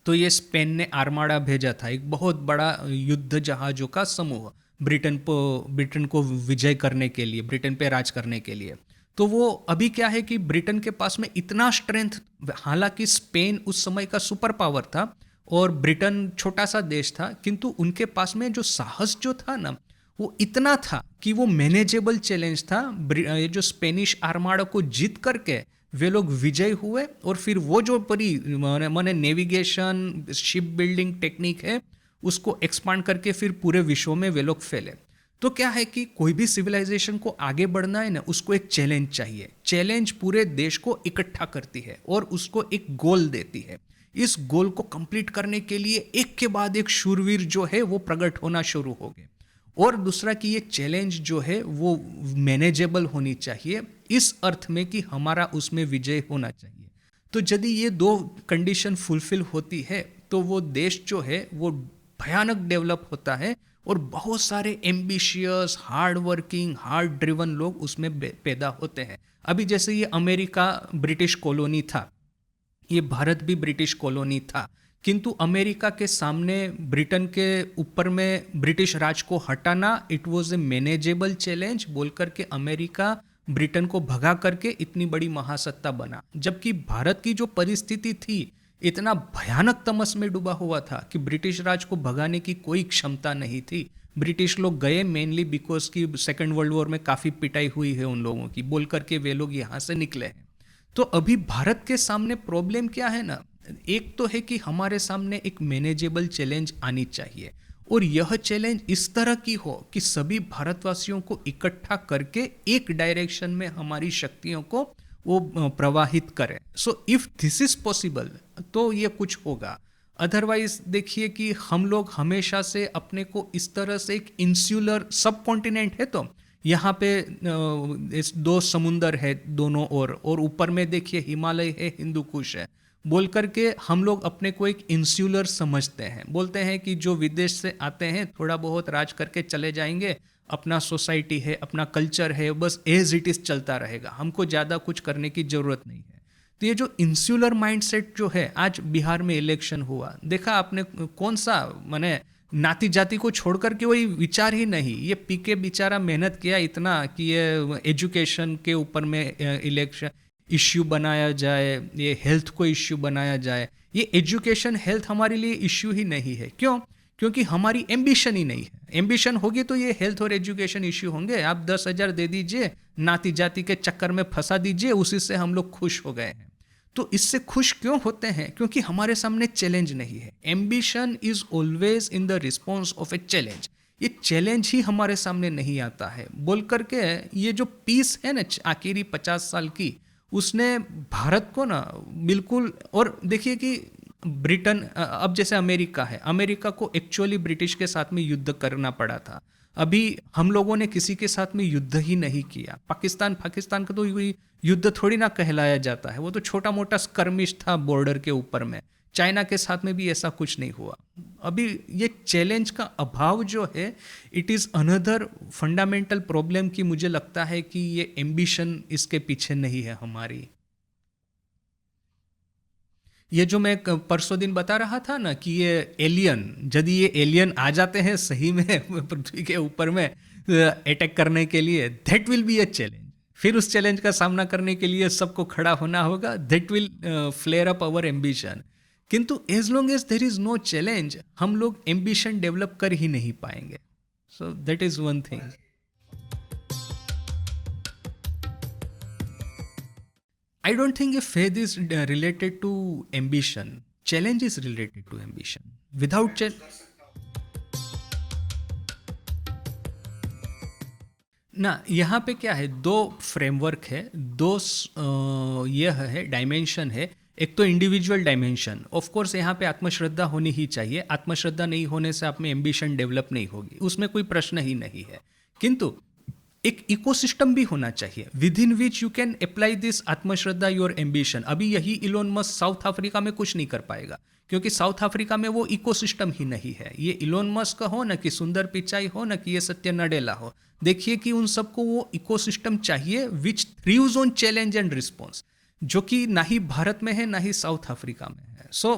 तो ये स्पेन ने आर्माडा भेजा था, एक बहुत बड़ा युद्ध जहाजों का समूह ब्रिटेन को विजय करने के लिए, ब्रिटेन पे राज करने के लिए। तो वो अभी क्या है कि ब्रिटेन के पास में इतना स्ट्रेंथ, हालांकि स्पेन उस समय का सुपर पावर था और ब्रिटेन छोटा सा देश था, किंतु उनके पास में जो साहस जो था ना, वो इतना था कि वो मैनेजेबल चैलेंज था। ये जो स्पेनिश आर्माडा को जीत करके वे लोग विजय हुए, और फिर वो जो पूरी माने नेविगेशन शिप बिल्डिंग टेक्निक है, उसको एक्सपांड करके फिर पूरे विश्व में वे लोग फैले। तो क्या है कि कोई भी सिविलाइजेशन को आगे बढ़ना है ना, उसको एक चैलेंज चाहिए। चैलेंज पूरे देश को इकट्ठा करती है और उसको एक गोल देती है। इस गोल को कंप्लीट करने के लिए एक के बाद एक शूरवीर जो है वो प्रकट होना शुरू हो गए। और दूसरा कि ये चैलेंज जो है वो मैनेजेबल होनी चाहिए, इस अर्थ में कि हमारा उसमें विजय होना चाहिए। तो यदि ये दो कंडीशन फुलफिल होती है, तो वो देश जो है वो भयानक डेवलप होता है, और बहुत सारे ambitious, hard working, hard driven लोग उसमें पैदा होते हैं। अभी जैसे ये अमेरिका ब्रिटिश कॉलोनी था, ये भारत भी ब्रिटिश कॉलोनी था, किंतु अमेरिका के सामने ब्रिटेन के ऊपर में ब्रिटिश राज को हटाना, it was a manageable challenge बोल करके अमेरिका ब्रिटेन को भगा करके इतनी बड़ी महासत्ता बना। जबकि भारत की जो परिस्थिति थी, इतना भयानक तमस में डूबा हुआ था कि ब्रिटिश राज को भगाने की कोई क्षमता नहीं थी। ब्रिटिश लोग गए मेनली बिकॉज की सेकेंड वर्ल्ड वॉर में काफ़ी पिटाई हुई है उन लोगों की, बोल करके वे लोग यहाँ से निकले हैं। तो अभी भारत के सामने प्रॉब्लम क्या है ना, एक तो है कि हमारे सामने एक मैनेजेबल चैलेंज आनी चाहिए, और यह चैलेंज इस तरह की हो कि सभी भारतवासियों को इकट्ठा करके एक डायरेक्शन में हमारी शक्तियों को वो प्रवाहित करे। So if this is possible तो ये कुछ होगा। अदरवाइज देखिए कि हम लोग हमेशा से अपने को इस तरह से एक इंसुलर सब कॉन्टिनेंट है, तो यहाँ पे इस दो समुंदर है दोनों ओर, और ऊपर में देखिए हिमालय है, हिंदू कुश है, बोल करके हम लोग अपने को एक इंस्यूलर समझते हैं, बोलते हैं कि जो विदेश से आते हैं थोड़ा बहुत राज करके चले जाएंगे, अपना सोसाइटी है, अपना कल्चर है, बस एज इट इज़ चलता रहेगा, हमको ज़्यादा कुछ करने की ज़रूरत नहीं है। तो ये जो इंस्यूलर माइंडसेट जो है, आज बिहार में इलेक्शन हुआ, देखा आपने कौन सा, माने नाती जाति को छोड़ करके वही विचार ही नहीं। ये पीके बेचारा मेहनत किया इतना कि ये एजुकेशन के ऊपर में इलेक्शन इश्यू बनाया जाए, ये हेल्थ को इश्यू बनाया जाए। ये एजुकेशन हेल्थ हमारे लिए इश्यू ही नहीं है। क्यों? क्योंकि हमारी एम्बिशन ही नहीं है। एम्बिशन होगी तो ये हेल्थ और एजुकेशन इश्यू होंगे। आप 10,000 दे दीजिए, नाती जाति के चक्कर में फंसा दीजिए, उसी से हम लोग खुश हो गए हैं। तो इससे खुश क्यों होते हैं? क्योंकि हमारे सामने चैलेंज नहीं है। Ambition is always in the response of a challenge. ये चैलेंज ही हमारे सामने नहीं आता है बोल करके ये जो पीस है ना आखिरी 50 साल की, उसने भारत को ना बिल्कुल। और देखिए कि ब्रिटेन, अब जैसे अमेरिका है, अमेरिका को एक्चुअली ब्रिटिश के साथ में युद्ध करना पड़ा था। अभी हम लोगों ने किसी के साथ में युद्ध ही नहीं किया। पाकिस्तान का तो युद्ध थोड़ी ना कहलाया जाता है, वो तो छोटा मोटा स्कर्मिश था बॉर्डर के ऊपर में। चाइना के साथ में भी ऐसा कुछ नहीं हुआ। अभी ये चैलेंज का अभाव जो है, it is another fundamental problem की मुझे लगता है कि ये एम्बिशन इसके पीछे नहीं है हमारी। ये जो मैं परसों दिन बता रहा था ना कि ये एलियन, यदि ये एलियन आ जाते हैं सही में पृथ्वी के ऊपर में अटैक करने के लिए, that will be a challenge. फिर उस चैलेंज का सामना करने के लिए सबको खड़ा होना होगा। That will flare up our ambition. किंतु as long as there is no challenge, हम लोग एम्बिशन डेवलप कर ही नहीं पाएंगे। So that is one thing. I don't think if faith is related to ambition. Challenge is related to ambition. Without challenge, ना यहाँ पे क्या है, दो फ्रेमवर्क है, यह है डायमेंशन है। एक तो इंडिविजुअल डायमेंशन, ऑफ कोर्स यहाँ पे आत्मश्रद्धा होनी ही चाहिए। आत्मश्रद्धा नहीं होने से आप में एम्बिशन डेवलप नहीं होगी, उसमें कोई प्रश्न ही नहीं है। किंतु एक इकोसिस्टम भी होना चाहिए with in which you can apply this आत्मश्रद्धा योर एम्बिशन। अभी यही इलोन मस्क साउथ अफ्रीका में कुछ नहीं कर पाएगा, क्योंकि साउथ अफ्रीका में वो इकोसिस्टम ही नहीं है। ये इलोन मस्क हो ना कि सुंदर पिचाई हो ना कि ये सत्य नडेला हो, देखिए कि उन सबको वो इकोसिस्टम चाहिए विच थ्रीव्स ऑन चैलेंज एंड रिस्पॉन्स, जो कि ना ही भारत में है ना ही साउथ अफ्रीका में है। सो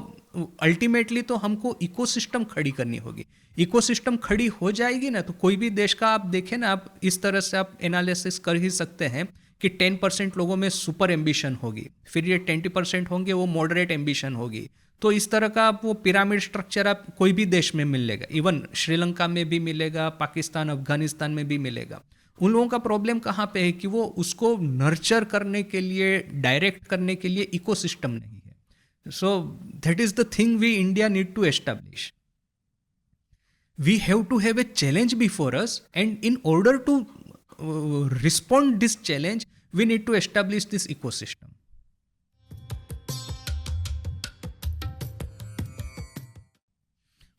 अल्टीमेटली तो हमको इकोसिस्टम खड़ी करनी होगी। इकोसिस्टम खड़ी हो जाएगी ना, तो कोई भी देश का आप देखें ना, आप इस तरह से आप एनालिसिस कर ही सकते हैं कि 10% लोगों में सुपर एम्बिशन होगी, फिर ये 20% होंगे वो मॉडरेट एम्बिशन होगी। तो इस तरह का आप वो पिरामिड स्ट्रक्चर आप कोई भी देश में मिलेगा, इवन श्रीलंका में भी मिलेगा, पाकिस्तान अफगानिस्तान में भी मिलेगा। उन लोगों का प्रॉब्लम कहाँ पे है कि वो उसको नर्चर करने के लिए, डायरेक्ट करने के लिए इकोसिस्टम नहीं है। So that is the thing we India need to establish. We have to have a challenge before us, and in order to respond this challenge, we need to establish this ecosystem.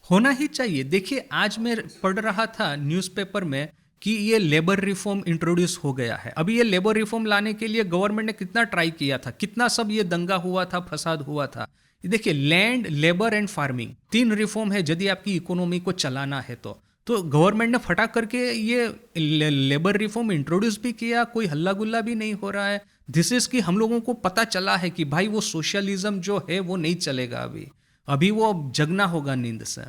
होना ही चाहिए। देखिए आज मैं पढ़ रहा था newspaper में कि ये लेबर रिफॉर्म इंट्रोड्यूस हो गया है। अभी ये लेबर रिफॉर्म लाने के लिए गवर्नमेंट ने कितना ट्राई किया था, कितना सब ये दंगा हुआ था, फसाद हुआ था। देखिए land, labour and farming, 3 reform है यदि आपकी इकोनॉमी को चलाना है तो गवर्नमेंट ने फटाक करके ये लेबर रिफॉर्म इंट्रोड्यूस भी किया, कोई हल्ला गुल्ला भी नहीं हो रहा है। दिस इज कि हम लोगों को पता चला है कि भाई वो सोशलिज्म जो है वो नहीं चलेगा। अभी वो जगना होगा नींद से।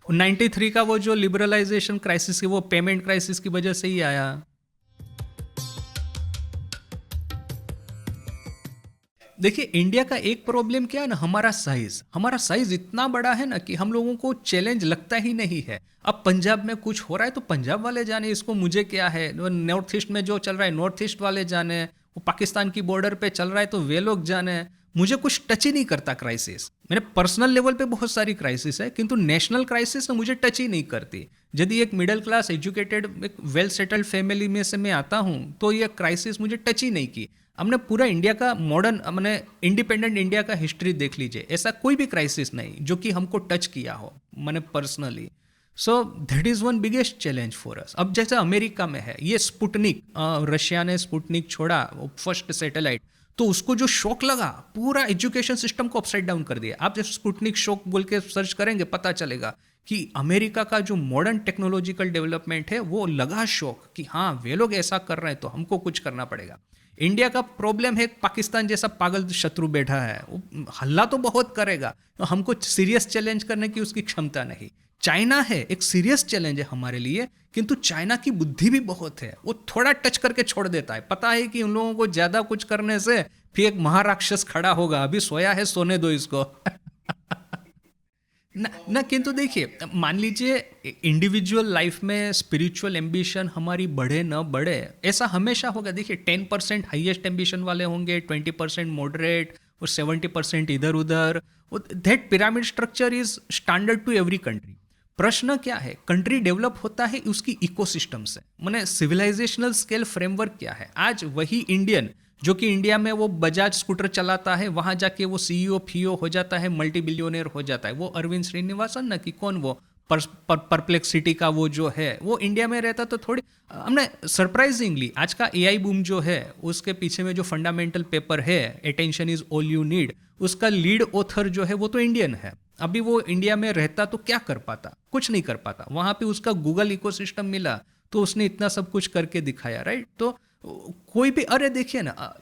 93 का वो जो लिबरलाइजेशन क्राइसिस, वो पेमेंट क्राइसिस की वजह से ही आया। देखिए इंडिया का एक प्रॉब्लम क्या है ना, हमारा साइज इतना बड़ा है ना कि हम लोगों को चैलेंज लगता ही नहीं है। अब पंजाब में कुछ हो रहा है तो पंजाब वाले जाने, इसको मुझे क्या है। नॉर्थ ईस्ट में जो चल रहा है नॉर्थ ईस्ट वाले जाने, वो पाकिस्तान की बॉर्डर पे चल रहा है तो वे लोग जाने। मुझे कुछ टच ही नहीं करता क्राइसिस। मेरे पर्सनल लेवल पे बहुत सारी क्राइसिस है, किंतु नेशनल क्राइसिस ना मुझे टच ही नहीं करती। यदि एक मिडिल क्लास एजुकेटेड एक वेल सेटल्ड फैमिली में से मैं आता हूँ तो ये क्राइसिस मुझे टच ही नहीं की। हमने पूरा इंडिया का मॉडर्न, मैंने इंडिपेंडेंट इंडिया का हिस्ट्री देख लीजिए, ऐसा कोई भी क्राइसिस नहीं जो कि हमको टच किया हो मैंने personally. So that is one biggest challenge for us. अब जैसे अमेरिका में है ये स्पुटनिक, रशिया ने स्पुटनिक छोड़ा, फर्स्ट सैटेलाइट, तो उसको जो शॉक लगा, पूरा एजुकेशन सिस्टम को अपसाइड डाउन कर दिया। आप जब स्पुतनिक शॉक बोल के सर्च करेंगे, पता चलेगा कि अमेरिका का जो मॉडर्न टेक्नोलॉजिकल डेवलपमेंट है वो लगा शॉक कि हाँ वे लोग ऐसा कर रहे हैं तो हमको कुछ करना पड़ेगा। इंडिया का प्रॉब्लम है, पाकिस्तान जैसा पागल शत्रु बैठा है, वो हल्ला तो बहुत करेगा, तो हमको सीरियस चैलेंज करने की उसकी क्षमता नहीं। चाइना है, एक सीरियस चैलेंज है हमारे लिए, किंतु चाइना की बुद्धि भी बहुत है, वो थोड़ा टच करके छोड़ देता है। पता है कि उन लोगों को ज्यादा कुछ करने से फिर एक महाराक्षस खड़ा होगा, अभी सोया है सोने दो इसको। ना किंतु देखिए, मान लीजिए इंडिविजुअल लाइफ में स्पिरिचुअल एम्बिशन हमारी बढ़े न बढ़े, ऐसा हमेशा होगा। देखिए 10% हाईएस्ट एम्बिशन वाले होंगे, 20% मॉडरेट और 70% इधर उधर। That pyramid structure is standard to every country. प्रश्न क्या है, कंट्री डेवलप होता है उसकी इकोसिस्टम से, माने सिविलाइजेशनल स्केल फ्रेमवर्क क्या है। आज वही इंडियन जो कि इंडिया में वो बजाज स्कूटर चलाता है, वहां जाके वो सीईओ फीओ हो जाता है, मल्टी बिलियनियर हो जाता है। वो अरविंद श्रीनिवासन ना, कि कौन वो परप्लेक्सिटी का वो जो है, वो इंडिया में रहता तो थोड़ी हमने सरप्राइजिंगली आज का एआई बूम जो है उसके पीछे में जो फंडामेंटल पेपर है, attention is all you need, उसका लीड ऑथर जो है वो तो इंडियन है। अभी वो इंडिया में रहता तो क्या कर पाता, कुछ नहीं कर पाता। वहां पे उसका गूगल इकोसिस्टम मिला तो उसने इतना सब कुछ करके दिखाया, राइट। तो कोई भी, अरे देखिए ना,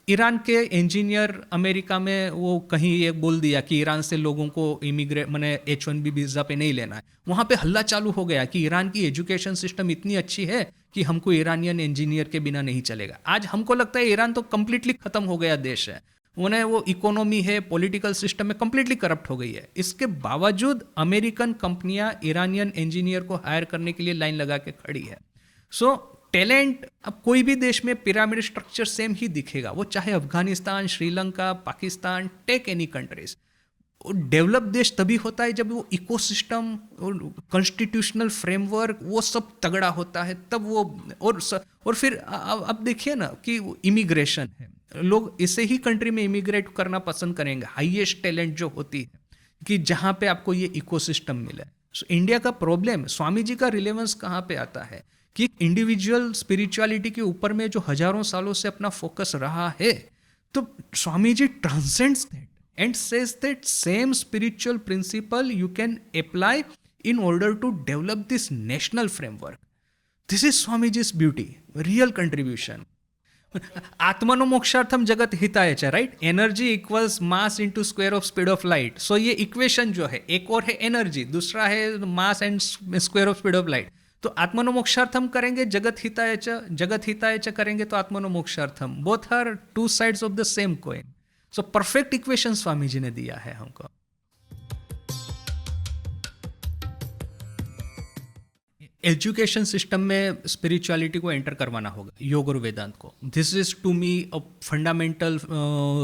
ईरान के इंजीनियर अमेरिका में वो कहीं ये बोल दिया कि ईरान से लोगों को इमिग्रेट मैंने H1B वीजा पे नहीं लेना है, वहां पे हल्ला चालू हो गया कि ईरान की एजुकेशन सिस्टम इतनी अच्छी है कि हमको ईरानियन इंजीनियर के बिना नहीं चलेगा। आज हमको लगता है ईरान तो कंप्लीटली खत्म हो गया देश है, उन्हें वो इकोनॉमी है, पॉलिटिकल सिस्टम में कंप्लीटली करप्ट हो गई है। इसके बावजूद अमेरिकन कंपनियां ईरानियन इंजीनियर को हायर करने के लिए लाइन लगा के खड़ी है। सो टैलेंट, अब कोई भी देश में पिरामिड स्ट्रक्चर सेम ही दिखेगा, वो चाहे Afghanistan, Sri Lanka, Pakistan, take any countries. Develop देश तभी होता है जब वो इकोसिस्टम और कॉन्स्टिट्यूशनल फ्रेमवर्क वो सब तगड़ा होता है, तब वो और फिर अब देखिए ना कि इमिग्रेशन है, लोग इसे ही कंट्री में इमिग्रेट करना पसंद करेंगे, हाईएस्ट टैलेंट जो होती है कि जहाँ पे आपको ये इकोसिस्टम मिले। इंडिया का प्रॉब्लम, स्वामी जी का रिलेवेंस कहाँ पे आता है कि इंडिविजुअल स्पिरिचुअलिटी के ऊपर में जो हजारों सालों से अपना फोकस रहा है, तो Swami ji transcends that and says that same spiritual principle you can apply in order to develop this national framework. This is Swami ji's beauty, real contribution. आत्मनो मोक्षार्थम जगत हिताय च, right. Energy equals mass into square of speed of light. So ये equation जो है, एक और है एनर्जी, दूसरा है mass and square of speed of light. तो आत्मनो मोक्षार्थम करेंगे, जगत हिताय च करेंगे तो आत्मनो मोक्षार्थम, both are two sides of the same coin. So perfect equation Swami ji ने दिया है हमको। एजुकेशन सिस्टम में स्पिरिचुअलिटी को एंटर करवाना होगा, योग और वेदांत को। This is to me a fundamental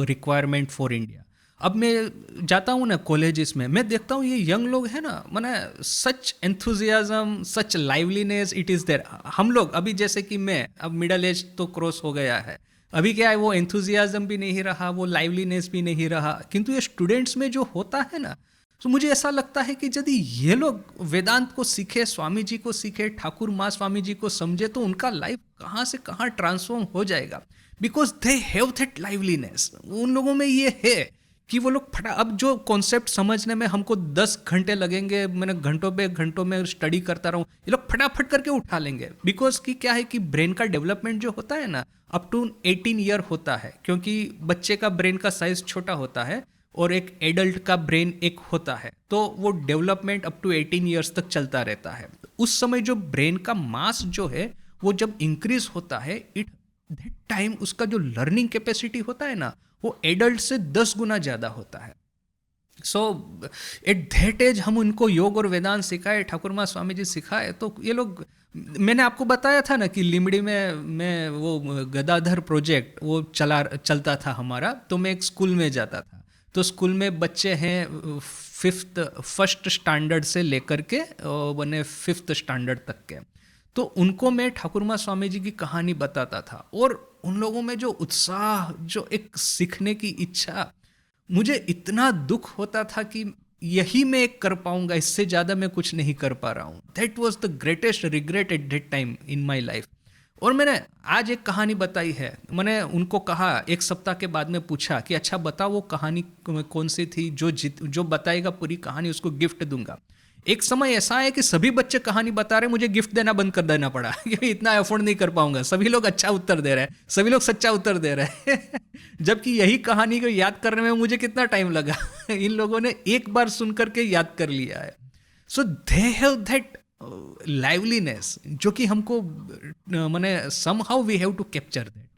requirement for India. अब मैं जाता हूँ ना कॉलेजेस में, मैं देखता हूँ ये यंग लोग हैं ना, माने such enthusiasm, such liveliness it is there. हम लोग अभी जैसे कि मैं अब मिडल एज तो क्रॉस हो गया है, अभी क्या है वो एंथुजियाज्म भी नहीं रहा, वो लाइवलीनेस भी नहीं रहा, किंतु ये स्टूडेंट्स में जो होता है ना, तो मुझे ऐसा लगता है कि यदि ये लोग वेदांत को सीखे, स्वामी जी को सीखे, ठाकुर माँ स्वामी जी को समझे, तो उनका लाइफ कहाँ से कहाँ ट्रांसफॉर्म हो जाएगा। Because they have that liveliness, उन लोगों में ये है कि वो लोग अब जो कॉन्सेप्ट समझने में हमको 10 घंटे लगेंगे, मैंने घंटों में स्टडी करता रहूँ, ये लोग फटाफट करके उठा लेंगे। बिकॉज कि क्या है कि ब्रेन का डेवलपमेंट जो होता है ना, अप टू 18 ईयर होता है, क्योंकि बच्चे का ब्रेन का साइज छोटा होता है और एक एडल्ट का ब्रेन एक होता है, तो वो डेवलपमेंट अप टू 18 ईयर्स तक चलता रहता है। उस समय जो ब्रेन का मास जो है वो जब इंक्रीज होता है, दैट टाइम उसका जो लर्निंग कैपेसिटी होता है ना, वो एडल्ट से 10 गुना ज़्यादा होता है। सो एट दैट एज हम उनको योग और वेदांत सिखाए, ठाकुर माँ स्वामी जी सिखाए, तो ये लोग, मैंने आपको बताया था ना कि लिमड़ी में मैं वो गदाधर प्रोजेक्ट वो चलता था हमारा, तो मैं एक स्कूल में जाता था। तो स्कूल में बच्चे हैं फर्स्ट स्टैंडर्ड से लेकर के बने 5th स्टैंडर्ड तक के, तो उनको मैं ठाकुर माँ स्वामी जी की कहानी बताता था, और उन लोगों में जो उत्साह, जो एक सीखने की इच्छा, मुझे इतना दुख होता था कि यही मैं एक कर पाऊंगा, इससे ज़्यादा मैं कुछ नहीं कर पा रहा हूँ। That was the greatest regret at that time in my life. और मैंने आज एक कहानी बताई है। मैंने उनको कहा, एक सप्ताह के बाद में पूछा कि अच्छा बताओ वो कहानी कौन सी थी, जो बताएगा पूरी कहानी उसको गिफ्ट दूंगा। एक समय ऐसा है कि सभी बच्चे कहानी बता रहे, मुझे गिफ्ट देना बंद कर देना पड़ा क्योंकि इतना अफोर्ड नहीं कर पाऊंगा। सभी लोग अच्छा उत्तर दे रहे हैं, सभी लोग सच्चा उत्तर दे रहे हैं जबकि यही कहानी को याद करने में मुझे कितना टाइम लगा इन लोगों ने एक बार सुन करके याद कर लिया है। So they have that liveliness जो कि हमको माने somehow we have to capture that.